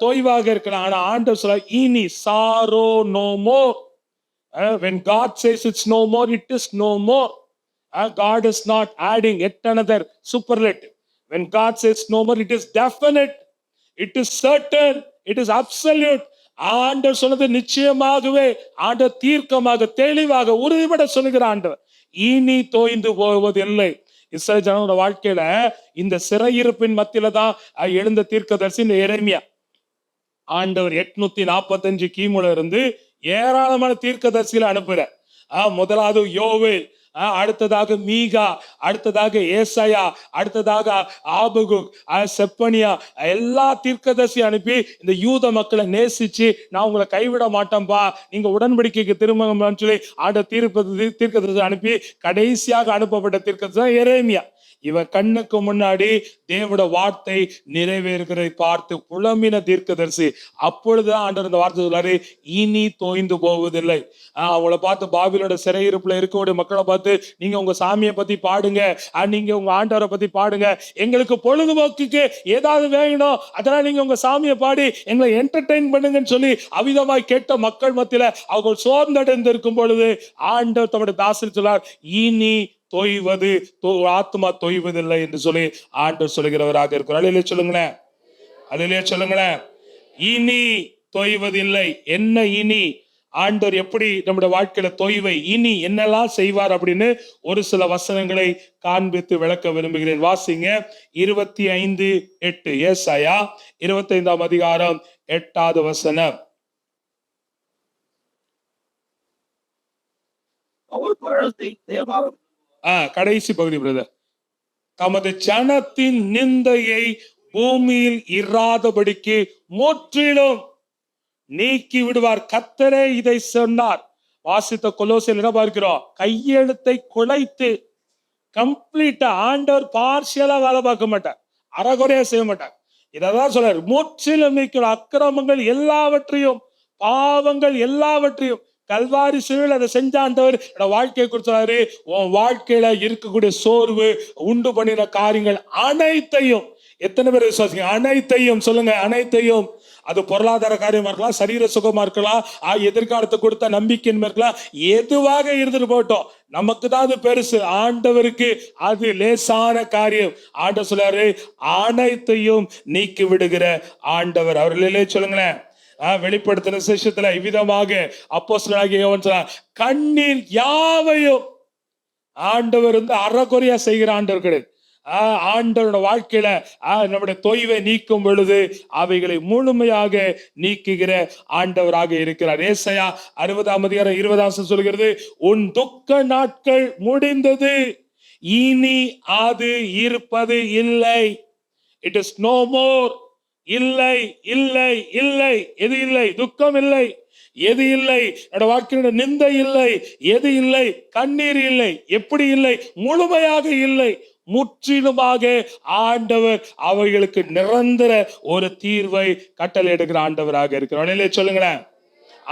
தோய்வாக இருக்கலாம், ஆனா ஆண்டவர் சொல்ல, இனி சாரோ no more. when God says it's no more, it is no more. God is not adding yet another superlative. When God says no more, it is definite, it is certain, it is absolute. ஆண்டவர் சொன்னது நிச்சயமாகவே, ஆண்டவர் தீர்க்கமாக, தெளிவாக, உறுதிபட சொல்லுகிற ஆண்டவர், இனி தோய்ந்து போவதில்லை. இஸ்ரவேல் ஜனங்களோட வாழ்க்கையில இந்த சிறையிருப்பின் மத்தியில தான் எழுந்த தீர்க்கதரிசி இந்த எரேமியா. ஆண்டவர் 845 கிமுல இருந்து ஏராளமான தீர்க்கதரிசிகளை அனுப்புற. முதலாவது யோவேல், அடுத்ததாக மீகா, அடுத்ததாக ஏசாயா, அடுத்ததாக ஆபகுக், செப்பனியா, எல்லா தீர்க்கதரிசி அனுப்பி இந்த யூத மக்களை நேசிச்சு, நான் உங்களை கைவிட மாட்டேன்பா, நீங்க உடன்படிக்கைக்கு திரும்ப சொல்லி தீர்க்கதரிசி அனுப்பி கடைசியாக அனுப்பப்பட்ட தீர்க்கதரிசி எரேமியா. இவன் கண்ணுக்கு முன்னாடி தேவனோட வார்த்தை நிறைவேறுகிறதை பார்த்து புலம்பின தீர்க்கதரிசி. அப்பொழுதுதான் ஆண்டவர் இந்த வார்த்தை சொல்றாரு, இனி தோய்ந்து போவதில்லை. அவங்கள பார்த்து, பாபிலோட சிறையிருப்புல இருக்கக்கூடிய மக்களை பார்த்து, நீங்க உங்க சாமியை பத்தி பாடுங்க, நீங்க உங்க ஆண்டவரை பத்தி பாடுங்க, எங்களுக்கு பொழுதுபோக்குக்கு ஏதாவது வேணும், அதனால நீங்க உங்க சாமியை பாடி எங்களை என்டர்டெயின் பண்ணுங்கன்னு சொல்லி அவிதமாய் கேட்ட மக்கள் மத்தியில அவங்க சோர்ந்தடைந்து இருக்கும் பொழுது ஆண்டவர் தம்முடைய தாசர் சொல்லார், இனி தோய்வது, ஆத்மா தோய்வதில்லை என்று சொல்லி ஆண்டவர் சொல்லுகிறவராக இருக்கிறார். அதிலே சொல்லுங்களேன், அதிலே சொல்லுங்களேன், இனி தோய்வதில்லை. என்ன இனி? ஆண்டவர் எப்படி நம்முடைய வாழ்க்கையில தொய்வை இனி என்னெல்லாம் செய்வார் அப்படின்னு ஒரு சில வசனங்களை காண்பித்து விளக்க விரும்புகிறேன். வாசிங்க 25:8. ஏசாயா 25ஆம் அதிகாரம் 8வது வசனம். கடைசி பகுதி பிரதர். தமது ஜனத்தின் நிந்தையை பூமியில் இராதபடிக்கு முற்றிலும் நீக்கி விடுவார். கர்த்தரே இதை சொன்னார். வாசித்த கொலோசியர் என்ன பார்க்கிறோம்? கையெழுத்தை குலைத்து கம்ப்ளீட்டா ஆண்டவர் பார்ஷியலா வேலை பார்க்க மாட்டார், அறகுறையா செய்ய மாட்டார். இததான் சொல்றாரு, முற்றிலும் நீக்கிற அக்கிரமங்கள் எல்லாவற்றையும், பாவங்கள் எல்லாவற்றையும் கல்வாரி சிலுவையில் அதை செஞ்சாண்டவர் வாழ்க்கையை கொடுத்தாரு. உன் வாழ்க்கையில இருக்கக்கூடிய சோர்வு உண்டு பண்ணின காரியங்கள் அனைத்தையும், எத்தனை பேர் விசுவாசிங்க? அனைத்தையும் சொல்லுங்க, அனைத்தையும். அது பொருளாதார காரியமா இருக்கலாம், சரீர சுகமா இருக்கலாம், எதிர்காலத்தை கொடுத்த நம்பிக்கைன்னு இருக்கலாம், எதுவாக இருந்துட்டு போட்டோம், நமக்கு தான் அது பெருசு, ஆண்டவருக்கு அது லேசான காரியம். ஆண்டவர் சொல்றாரு, அனைத்தையும் நீக்கி விடுகிற ஆண்டவர். அவர்களே சொல்லுங்களேன். வெளிப்படுத்தின விசேஷத்துல இவ்விதமாக அப்போஸ்தலனாகிய யோவான் சொல்றார், கண்ணீர் யாவையும் ஆண்டவர் அறகுறையா செய்கிற ஆண்டவர் கிடையாது. ஆண்டவரோட வாழ்க்கையில நம்முடைய தொய்வை நீக்கும் பொழுது அவைகளை முழுமையாக நீக்குகிற ஆண்டவராக இருக்கிறார். ஏசாயா 60ஆம் அதிகாரம் 20ஆம் வசனம் சொல்கிறது, உன் துக்க நாட்கள் முடிந்தது, இனி அது இருப்பது இல்லை. It is no more. இல்லை இல்லை இல்லை. எது இல்லை? துக்கம் இல்லை. எது இல்லை? என்னோட வாழ்க்கையோட நிந்தை இல்லை. எது இல்லை? கண்ணீர் இல்லை. எப்படி இல்லை? முழுமையாக இல்லை. முற்றிலுமாக ஆண்டவர் அவைகளுக்கு நிரந்தர ஒரு தீர்வை கட்டளை எடுக்கிற ஆண்டவராக இருக்கிறார். சொல்லுங்களேன்,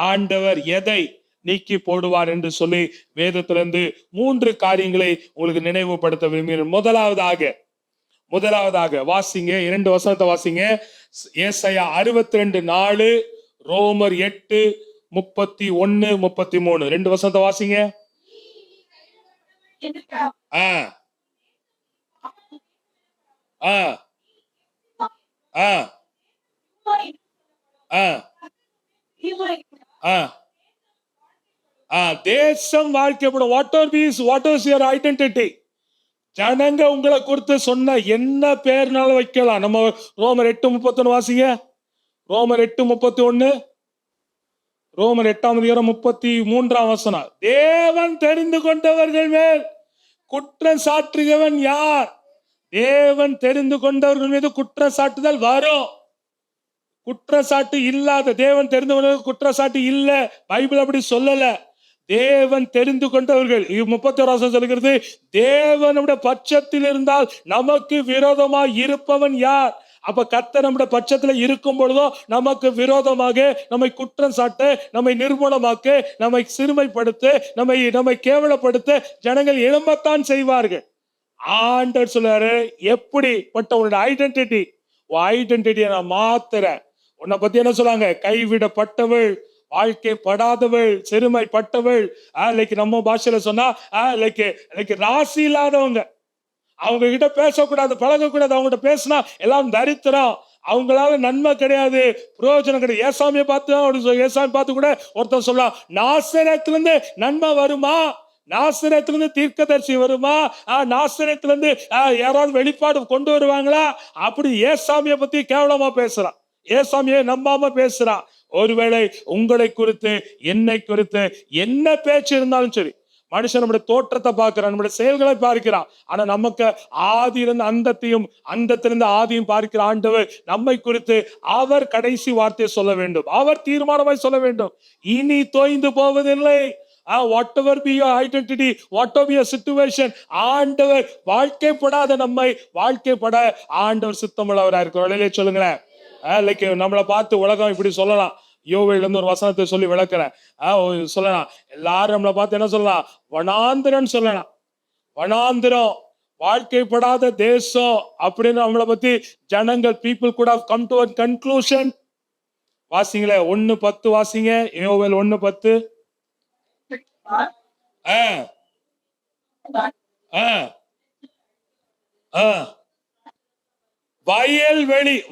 ஆண்டவர் எதை நீக்கி போடுவார் என்று சொல்லி வேதத்திலிருந்து 3 காரியங்களை உங்களுக்கு நினைவுபடுத்த விரும்புகிறேன். முதலாவதாக வாசிங்க, 2 வசனத்தை வாசிங்க. ஏசாயா 62:4, ரோமர் 8:31, 33. 2 வசனத்தை வாசிங்க. தேசம் வாழ்க்கைப்படும். What is your identity? ஜனங்க உங்களை குறித்து சொன்ன என்ன பேர்னாலும் வைக்கலாம். நம்ம ரோமர் 8:31 வாசிங்க. ரோமர் 8:31, ரோமர் 8:33 வசனம். தேவன் தெரிந்து கொண்டவர்கள் மேல் குற்றம் சாற்றுகிறவன் யார்? தேவன் தெரிந்து கொண்டவர்கள் மீது குற்றம் சாட்டுதல் வரும். குற்றச்சாட்டு இல்லாத, தேவன் தெரிந்து கொண்டவர்கள் குற்றச்சாட்டு இல்ல, பைபிள் அப்படி சொல்லல. தேவன் தெரிந்து கொண்டவர்கள். 31 சொல்கிறது, தேவனுடைய பட்சத்தில் இருந்தால் நமக்கு விரோதமாக இருப்பவன் யார்? அப்ப கர்த்தர் நம்முடைய பட்சத்துல இருக்கும் பொழுதோ நமக்கு விரோதமாக நம்மை குற்றம் சாட்ட, நம்மை நிர்மூலமாக்க, நம்மை சிறுமைப்படுத்த, நம்மை கேவலப்படுத்த ஜனங்கள் எழும்பத்தான் செய்வார்கள். ஆண்டவர் சொல்றாரு, எப்படிப்பட்ட உன்னோட ஐடென்டிட்டியை நான் மாத்துறேன். உன்னை பத்தி என்ன சொல்றாங்க? கைவிடப்பட்டவள், வாழ்க்கைப்படாதவள், சிறுமைப்பட்டவள். நம்ம பாஷையில சொன்னா ராசி இல்லாதவங்க. அவங்க கிட்ட பேசக்கூடாது, பழகக்கூடாது. அவங்ககிட்ட பேசினா எல்லாம் தரித்திரம், அவங்களால நன்மை கிடையாது, பிரயோஜனம் கிடையாது. ஏசாமியை பார்த்து கூட ஒருத்தர் சொல்லலாம், நாசரேத்திலிருந்து நன்மை வருமா? நாசரேத்திலிருந்து தீர்க்கதரிசி வருமா? நாசரேத்திலிருந்து யாராவது வெளிப்பாடு கொண்டு வருவாங்களா? அப்படி ஏசாமியை பத்தி கேவலமா பேசுறான், ஏசாமியை நம்பாம பேசுறான். ஒருவேளை உங்களை குறித்து, என்னை குறித்து என்ன பேச்சு இருந்தாலும் சரி, மனுஷன் நம்முடைய தோற்றத்தை பார்க்கிறான், நம்முடைய செயல்களை பார்க்கிறான். ஆனா நமக்கு ஆதியிலிருந்து அந்தத்தையும், அந்தத்திலிருந்து ஆதியும் பார்க்கிற ஆண்டவர் நம்மை குறித்து அவர் கடைசி வார்த்தையை சொல்ல வேண்டும். அவர் தீர்மானமாய் சொல்ல வேண்டும். இனி தோய்ந்து போவதில்லை. whatever be your identity, whatever your situation, ஆண்டவர் வாழ்க்கைப்படாத நம்மை வாழ்க்கைப்பட ஆண்டவர் சித்தமுள்ளவராக இருக்கிறார். சொல்லுங்களேன். நம்மளை பார்த்து உலகம் இப்படி சொல்லலாம். யோவேல இருந்து ஒரு வசனத்தை சொல்லி விளக்குறேன். சொல்லலாம், எல்லாரும் நம்மளை பார்த்து என்ன சொல்லலாம்? வனாந்திரம் சொல்லலாம். வனாந்திரம், வாழ்க்கைப்படாத தேசம் அப்படின்னு நம்மளை பத்தி ஜனங்கள், people could have come to a conclusion. வாசிங்களே, 1:10 வாசிங்க. யோவேல் 1:10.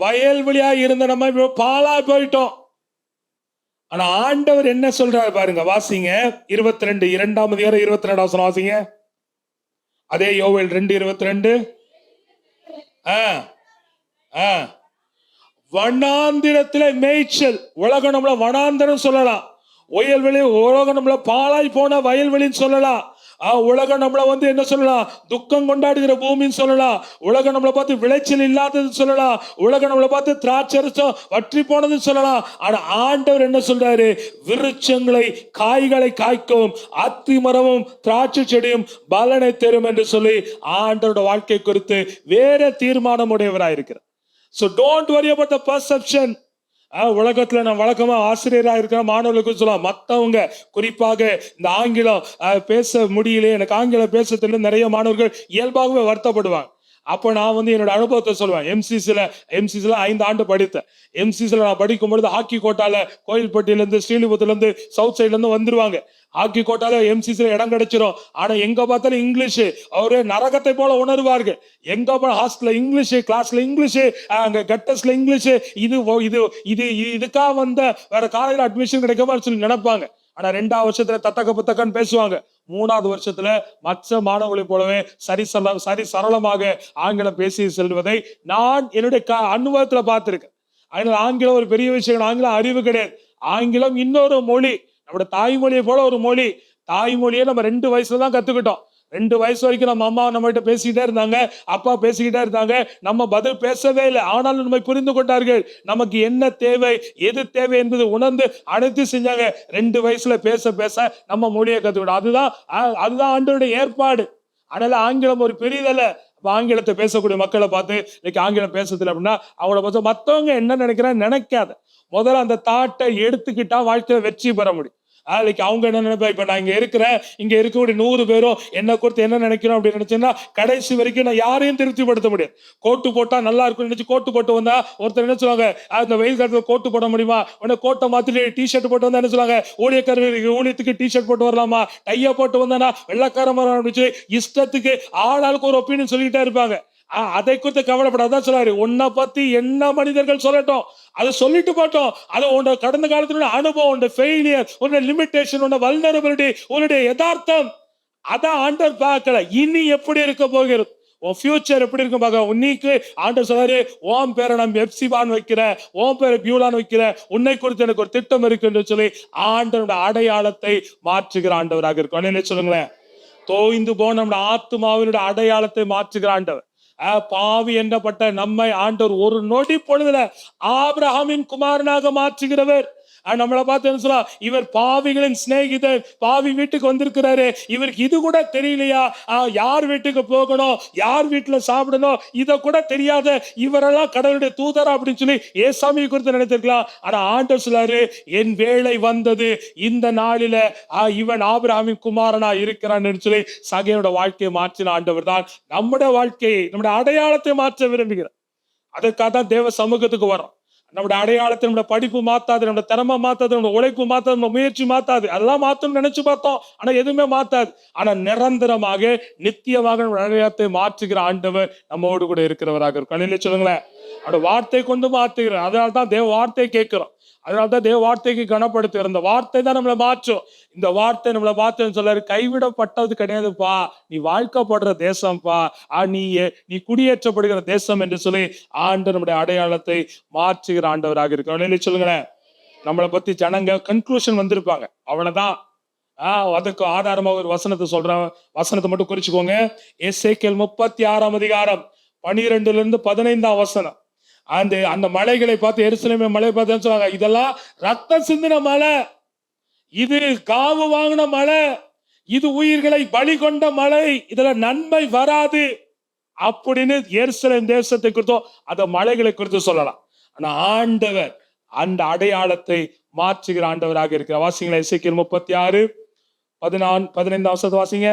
வயல்வெளியா இருந்த நம்ம பாலா போயிட்டோம். ஆனா ஆண்டவர் என்ன சொல்றாரு பாருங்க, வாசிங்க. 22, 22 வாசிங்க. அதே யோவேல் 2:22. வனாந்திரத்திலே மேய்ச்சல். உலகம் நம்மள வனாந்திரம் சொல்லலாம். வயல்வெளி, உலகம் நம்மள பாலாய் போன வயல்வெளின்னு சொல்லலாம். உலகம் நம்மள என்ன சொல்லலாம்? துக்கம் கொண்டாடுகிற பூமின்னு சொல்லலாம். உலகம் நம்மளை பார்த்து விளைச்சல் இல்லாதது சொல்லலாம். உலகம் நம்மளை பார்த்து திராட்சரசம் வற்றி போனதுன்னு சொல்லலாம். ஆனா ஆண்டவர் என்ன சொல்றாரு? விருட்சங்களை, காய்களை காய்க்கும், அத்தி மரமும் திராட்சை செடியும் பலனை தரும் என்று சொல்லி ஆண்டவரோட வாழ்க்கை குறித்து வேற தீர்மானம் உடையவராயிருக்கிறார். So don't worry about the perception. உலகத்துல நான் வழக்கமா ஆசிரியராக இருக்கிற மாணவர்களுக்கு சொல்லலாம், மற்றவங்க குறிப்பாக இந்த ஆங்கிலம் பேச முடியல, எனக்கு ஆங்கிலம் பேச தெரியல, நிறைய மாணவர்கள் இயல்பாகவே வருத்தப்படுவாங்க. அப்போ நான் என்னோட அனுபவத்தை சொல்லுவேன். எம்சிசில 5 ஆண்டு படித்தேன். எம்சிசில நான் படிக்கும் பொழுது ஹாக்கி கோட்டால கோயில்பட்டியிலேருந்து, ஸ்ரீலிபுரத்துலேருந்து, சவுத் சைட்லேருந்து வந்துருவாங்க. ஹாக்கி கோட்டால எம்சிசில இடம் கிடைச்சிரும். ஆனா எங்க பார்த்தாலும் இங்கிலீஷ், அவரு நரகத்தை போல உணர்வார்கள். எங்க போன ஹாஸ்டல்ல இங்கிலீஷ், கிளாஸ்ல இங்கிலீஷ், அங்க கட்டஸ்ல இங்கிலீஷ். இதுக்காக வந்த வேற காலேஜ்ல அட்மிஷன் கிடைக்காம சொல்லி நினைப்பாங்க. ஆனா 2ஆவது வருஷத்துல தத்தக்க புத்தக்கன்னு பேசுவாங்க. 3ஆவது வருஷத்துல மற்ற மாணவர்களை போலவே சரி சரளமாக ஆங்கிலம் பேசி செல்வதை நான் என்னுடைய அனுபவத்துல பார்த்திருக்கேன். அதனால ஆங்கிலம் ஒரு பெரிய விஷயம். ஆங்கிலம் அறிவு கிடையாது. ஆங்கிலம் இன்னொரு மொழி, நம்முடைய தாய்மொழியை போல ஒரு மொழி. தாய்மொழியை நம்ம 2 வயசுல தான் கத்துக்கிட்டோம். 2 வயசு வரைக்கும் நம்ம அம்மா நம்ம கிட்ட பேசிக்கிட்டே இருந்தாங்க, அப்பா பேசிக்கிட்டே இருந்தாங்க, நம்ம பதில் பேசவே இல்லை. ஆனாலும் நம்மை புரிந்து கொண்டார்கள். நமக்கு என்ன தேவை, எது தேவை என்பது உணர்ந்து அனைத்து செஞ்சாங்க. 2 வயசுல பேச பேச நம்ம மொழியை கத்துக்கிட்டோம். அதுதான் ஆண்டவருடைய ஏற்பாடு. அதனால ஆங்கிலம் ஒரு பெரியதல்ல. ஆங்கிலத்தை பேசக்கூடிய மக்களை பார்த்து இன்னைக்கு ஆங்கிலம் பேசுறதுல அப்படின்னா அவங்கள பார்த்து மற்றவங்க என்ன நினைக்கிறான்னு நினைக்காத. முதல்ல அந்த தாட்டை எடுத்துக்கிட்டா வாழ்க்கையில வெற்றி பெற முடியும். அவங்க என்ன நினைப்பா, இப்ப நான் இங்க இருக்கிறேன், இங்க இருக்கக்கூடிய 100 பேரும் என்ன குறித்து என்ன நினைக்கிறோம் அப்படின்னு நினைச்சேன்னா கடைசி வரைக்கும் நான் யாரையும் திருப்திப்படுத்த முடியாது. கோட்டு போட்டா நல்லா இருக்கும் நினைச்சு கோட்டு போட்டு வந்தா ஒருத்தர் என்ன சொல்லுவாங்க, அந்த வெயில் காலத்துல கோட்டு போட முடியுமா, உடனே கோட்டை மாத்திட்டு டிஷர்ட் போட்டு வந்தா என்ன சொல்லுவாங்க, ஊழியத்துக்கு டிஷர்ட் போட்டு வரலாமா, டையா போட்டு வந்தானா வெள்ளக்காரன் அப்படின்னு இஷ்டத்துக்கு ஆளாளுக்கு ஒரு ஒப்பீனியன் சொல்லிக்கிட்டே இருப்பாங்க. அதை குறித்து கவலைப்படாதான் சொல்றாரு, உன்னை பத்தி என்ன மனிதர்கள் சொல்லட்டும், அதை சொல்லிட்டு போட்டோம். அது உன்னோட கடந்த காலத்துல அனுபவம், உன்னோட ஃபெயிலியர், உன்னோட லிமிட்டேஷன், உன்னோட வல்னரபிலிட்டி, உன்னுடைய யதார்த்தம், அதான் ஆண்டவர் பார்க்கல. இனி எப்படி இருக்க போகிறது, உன் ஃபியூச்சர் எப்படி இருக்கும் பார்க்க. உன்னிக்கு ஆண்டவர் சொல்றாரு, ஓம் பேரை நான் எப்சிபான் வைக்கிறேன், ஓம் பேரை பியூலான் வைக்கிறேன், உன்னை குறித்து எனக்கு ஒரு திட்டம் இருக்கு என்று சொல்லி ஆண்டவருடைய அடையாளத்தை மாற்றுகிற ஆண்டவராக இருக்கும். என்ன சொல்லுங்களேன், தோய்ந்து போன நம்முடைய ஆத்மாவினுடைய அடையாளத்தை மாற்றுகிற ஆண்டவர். பாவி என்றப்பட்ட நம்மை ஆண்டவர் ஒரு நொடி பொழுதுல ஆபிரகாமின் குமாரனாக மாற்றுகிறவர். நம்மளை பார்த்து என்ன சொல்லலாம், இவர் பாவிகளின் சிநேகிதர், பாவி வீட்டுக்கு வந்திருக்கிறாரு, இவருக்கு இது கூட தெரியலையா, யார் வீட்டுக்கு போகணும், யார் வீட்டுல சாப்பிடணும், இத கூட தெரியாத இவரெல்லாம் கடவுளுடைய தூதரா அப்படின்னு சொல்லி ஏசாமி குறித்து நினைத்திருக்கலாம். ஆனா ஆண்டவர் சொல்லாரு, என் வேளை வந்தது, இந்த நாளில இவன் ஆபிரகாமின் குமாரனா இருக்கிறான்னு சொல்லி சகையோட வாழ்க்கையை மாற்றின ஆண்டவர் தான் நம்முடைய வாழ்க்கையை, நம்முடைய அடையாளத்தை மாற்ற விரும்புகிறார். அதற்காக தான் தேவ சமூகத்துக்கு வரோம். நம்முடைய அடையாளத்தை, நம்முடைய படிப்பு மாத்தாது, நம்முடைய திறமை மாத்தாது, நம்முடைய உழைப்பு மாத்தாது, நம்ம முயற்சி மாத்தாது. அதெல்லாம் மாத்தணும்னு நினைச்சு பார்த்தோம், ஆனா எதுவுமே மாத்தாது. ஆனா நிரந்தரமாக நித்தியமாக நம்முடைய அடையாளத்தை மாற்றுகிற ஆண்டவர் நம்மோடு கூட இருக்கிறவராக இருக்கும். கண்ணிலே சொல்லுங்களேன், அவருடைய வார்த்தை கொண்டு மாற்றுகிறோம். அதனால்தான் தேவ வார்த்தையை கேட்கிறோம், அதனால்தான் தேவ வார்த்தைக்கு கனப்படுத்துகிறோம். இந்த வார்த்தை தான் நம்மளை மாற்றும். இந்த வார்த்தை நம்மளை மாற்றுன்னு சொல்றாரு, கைவிடப்பட்டது கிடையாதுப்பா, நீ வாழ்க்கைப்படுற தேசம்ப்பா, நீ குடியேற்றப்படுகிற தேசம் என்று சொல்லி ஆண்டவர் நம்முடைய அடையாளத்தை மாற்றுகிற ஆண்டவராக இருக்கு. சொல்லுங்களேன், நம்மளை பத்தி ஜனங்க கன்க்ளூஷன் வந்திருப்பாங்க, அவ்வளவுதான். அதுக்கு ஆதாரமாக ஒரு வசனத்தை சொல்றேன், வசனத்தை மட்டும் குறிச்சுக்கோங்க. எசேக்கியேல் 36 அதிகாரம் 12 15 வசனம். அந்த மலைகளை பார்த்து, எருசலேமை மலை பார்த்து சொல்றாங்க, இதெல்லாம் ரத்த சிந்தின மலை, இது காவு வாங்கின மலை, இது உயிர்களை பலி கொண்ட மலை, இதுல நன்மை வராது அப்படின்னு எருசலேம் தேசத்தை குறித்தோ அந்த மலைகளை குறித்து சொல்லலாம். ஆனா ஆண்டவர் அந்த அடையாளத்தை மாற்றுகிற ஆண்டவராக இருக்கிற. வாசிங்களா, எசேக்கியேல் 36 15 வசனத்தை வாசிங்க.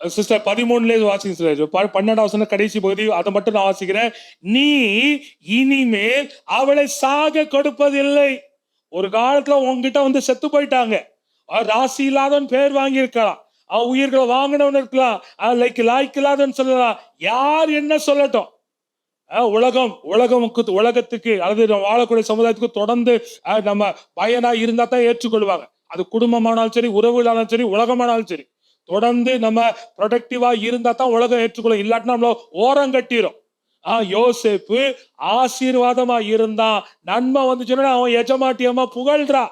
சிஸ்டர் 13 வாசிங்க சிஸ்டர். 12 வசனம் கடைசி பகுதி, அதை மட்டும் நான் வாசிக்கிறேன். நீ இனிமேல் அவளை சாக கொடுப்பதில்லை. ஒரு காலத்துல உங்ககிட்ட வந்து செத்து போயிட்டாங்க, ராசி இல்லாதவன் பேர் வாங்கி இருக்கலாம், உயிர்களை வாங்கினவன் இருக்கலாம், லாய்க்கு இல்லாதவன் சொல்லலாம், யார் என்ன சொல்லட்டும், உலகத்துக்கு அல்லது வாழக்கூடிய சமுதாயத்துக்கு தொடர்ந்து நம்ம பயனா இருந்தா தான் ஏற்றுக்கொள்வாங்க. அது குடும்பமானாலும் சரி, உறவுகளானாலும் சரி, உலகமானாலும் சரி, தொடர்ந்து நம்ம ப்ரொடக்டிவா இருந்தா தான் உலகம் ஏற்றுக்கொள்ளும், இல்லாட்டினா நம்மள ஓரம் கட்டிரும். யோசேப்பு ஆசீர்வாதமா இருந்தான், நன்மை வந்துச்சுன்னா அவன் எஜமாட்டியமா புகழ்றா,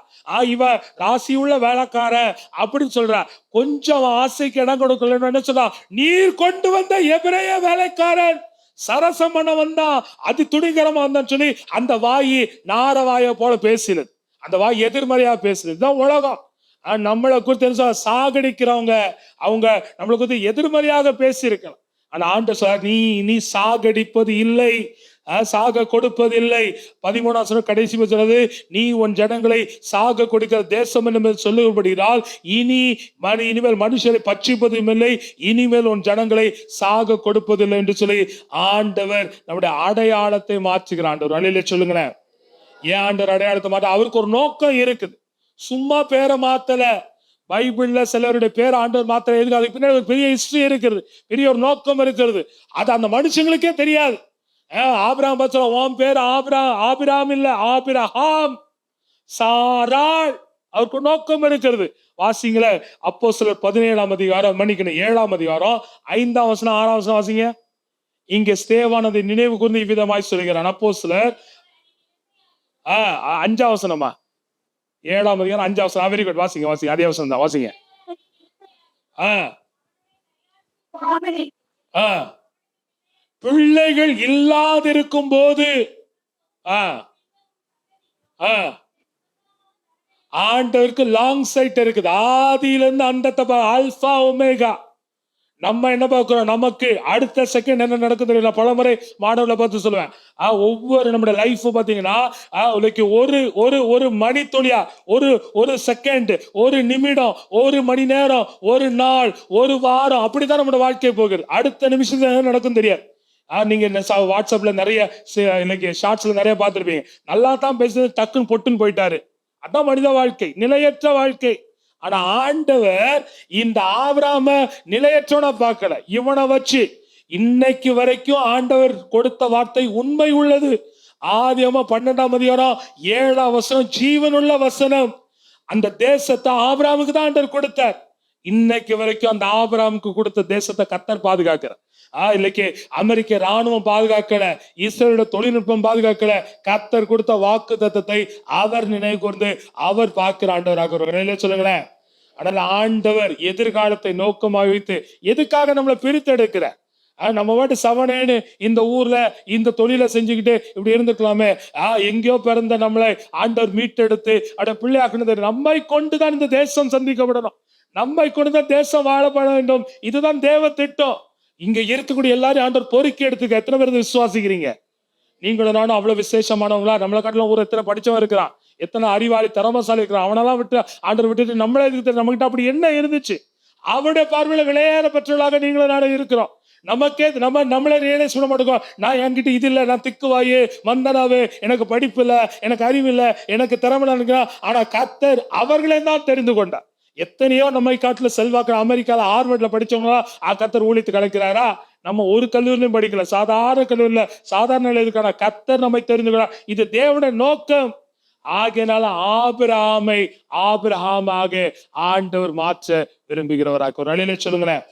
இவன் ராசி உள்ள வேலைக்கார அப்படின்னு சொல்ற. கொஞ்சம் ஆசைக்கு இடம் கொடுக்கலன்னு என்ன சொல்றா, நீர் கொண்டு வந்த எபிரேய வேலைக்காரன் சரசம் பண்ண வந்தா, அது துணிகரமா வந்தான்னு சொல்லி அந்த வாயி நாரவாய போல பேசினது, அந்த வாய் எதிர்மறையா பேசுறது. இதுதான் உலகம். நம்மளை குறித்து சாகடிக்கிறவங்க அவங்க நம்மளை குறித்து எதிர்மறையாக பேசி இருக்கலாம். ஆனா ஆண்டவர் சொல்றார், நீ சாகடிப்பது இல்லை, சாக கொடுப்பது இல்லை. 13 கடைசி சொல்றது, நீ உன் ஜனங்களை சாக கொடுக்கிற தேசம் என்று சொல்லுபடியால் இனிமேல் மனுஷரை பட்சிப்பதும் இல்லை, இனிமேல் உன் ஜனங்களை சாக கொடுப்பதில்லை என்று சொல்லி ஆண்டவர் நம்முடைய அடையாளத்தை மாற்றுகிற ஆண்டவர். அழில சொல்லுங்களேன், ஏன் ஆண்டவர் அடையாளத்தை மாற்ற? அவருக்கு ஒரு நோக்கம் இருக்குது, சும்மா பேரை மாத்தல. பைபிள்ல சிலருடைய பேர் ஆண்டவர் மாத்திர எதுக்கு, அதுக்கு பின்னாடி ஒரு பெரிய ஹிஸ்டரி இருக்கிறது, பெரிய ஒரு நோக்கம் இருக்கிறது. அது அந்த மனுஷங்களுக்கே தெரியாது. ஆபிரகாம் பத்தி உன் பேர் ஆபிராம் இல்ல, ஆபிரகாம், சாராள், அவருக்கு நோக்கம் இருக்கிறது. வாசிங்கள அப்போஸ்தலர் 17 அதிகாரம், மன்னிக்கணும் 7 அதிகாரம் 5 வசனம் 6 வசனம் வாசிங்க. இங்கே ஸ்தேவானதை நினைவு கூர்ந்து இவ்விதமாய் சொல்கிறான். அப்போஸ்தலர் 5 வசனமா 7ஆம் அதிகாரம் 5ஆம் வசனம். வெரி குட், வாசிங்க வாசிங்க, அதே வசனம் தான் வாசிங்க. பிள்ளைகள் இல்லாதிருக்கும் போது ஆண்டவருக்கு லாங் சைட் இருக்குது. ஆதியிலிருந்து அந்த ஆல்பா ஒமேகா. நம்ம என்ன பார்க்கிறோம், நமக்கு அடுத்த செகண்ட் என்ன நடக்குது தெரியல. பலமுறை மாணவர்களை பார்த்து சொல்லுவேன், ஒவ்வொரு நம்முடைய லைஃப் பாத்தீங்கன்னா ஒரு ஒரு ஒரு மணி துளியா, ஒரு செகண்ட், ஒரு நிமிடம், ஒரு மணி நேரம், ஒரு நாள், ஒரு வாரம், அப்படித்தான் நம்மளோட வாழ்க்கை போகுது. அடுத்த நிமிஷத்துல என்ன நடக்கும் தெரியாது. நீங்க வாட்ஸ்அப்ல நிறைய இன்னைக்கு ஷார்ட்ஸ்ல நிறைய பார்த்திருப்பீங்க. நல்லா தான் பேசுறது, டக்குன்னு பொட்டுன்னு போயிட்டாரு. அதான் மனித வாழ்க்கை, நிலையற்ற வாழ்க்கை. ஆனா ஆண்டவர் இந்த ஆபிரகாம நிலையற்றவனா பார்க்கல. இவனை வச்சு இன்னைக்கு வரைக்கும் ஆண்டவர் கொடுத்த வார்த்தை உண்மை உள்ளது. ஆதியாகமம் 12ஆம் அதிகாரம் 7ஆம் வசனம் ஜீவனுள்ள வசனம். அந்த தேசத்தை ஆபிரகாமுக்கு தான் ஆண்டவர் கொடுத்தார். இன்னைக்கு வரைக்கும் அந்த ஆபிரகாமுக்கு கொடுத்த தேசத்தை கர்த்தர் பாதுகாக்கிறார். இன்னைக்கு அமெரிக்க ராணுவம் பாதுகாக்கல, இஸ்ரேலோட தொழில்நுட்பம் பாதுகாக்கல. கர்த்தர் கொடுத்த வாக்கு தத்தத்தை அவர் நினைவு கூர்ந்து அவர் பார்க்கிற ஆண்டவராக சொல்லுங்களேன். அதனால ஆண்டவர் எதிர்காலத்தை நோக்கமாக வைத்து எதுக்காக நம்மளை பிரித்து எடுக்கிற? நம்ம வாட்டு சவனேன்னு இந்த ஊர்ல இந்த தொழிலை செஞ்சுக்கிட்டு இப்படி இருந்துக்கலாமே. எங்கேயோ பிறந்த நம்மளை ஆண்டவர் மீட்டெடுத்து பிள்ளையாக்குனது. நம்மை கொண்டுதான் இந்த தேசம் சந்திக்கப்படணும், நம்மை கொண்டுதான் தேசம் வாழப்பட வேண்டும். இதுதான் தேவ திட்டம். இங்க இருக்கக்கூடிய எல்லாரும் ஆண்டவர் பொறுக்கி எடுத்துக்க. எத்தனை பேர் விசுவாசிக்கிறீங்க? நீங்களும் நானும் அவ்வளவு விசேஷமானவங்களா? நம்மளை காட்டிலும் ஊர் எத்தனை படிச்சவன் இருக்கிறான், எத்தனை அறிவாளி திறமசாலி இருக்கிறான். அவனெல்லாம் விட்டு ஆண்டவர் விட்டுட்டு நம்மளே இருக்கு. நம்மகிட்ட அப்படி என்ன இருந்துச்சு? அவருடைய பார்வையில விளையாட பெற்றவர்களாக நீங்களும் நானும் இருக்கிறோம். நமக்கே நம்மளே ரியலைஸ் பண்ண மாட்டோம். நான் என்கிட்ட இது இல்லை, நான் திக்குவாயே வந்தனாவே, எனக்கு படிப்பு இல்லை, எனக்கு அறிவு இல்லை, எனக்கு திறமை நினைக்கிறான். ஆனா கர்த்தர் அவர்களே தான் தெரிந்து கொண்டார். எத்தனையோ நம்மை காட்டுல செல்வாக்கு அமெரிக்கால ஹார்வர்ட்ல படிச்சவங்களா கர்த்தர் ஊழியத்து கலக்கிறாரா? நம்ம ஒரு கல்லூரியிலும் படிக்கல, சாதாரண கல்லூரியில சாதாரண நிலையிலுக்கான கர்த்தர் நம்மை தெரிந்துக்கிறார். இது தேவனுடைய நோக்கம். ஆகையினால ஆபிரகாமாக ஆண்டவர் மாற்ற விரும்புகிறவராக. ஒரு நிலையில சொல்லுங்களேன்,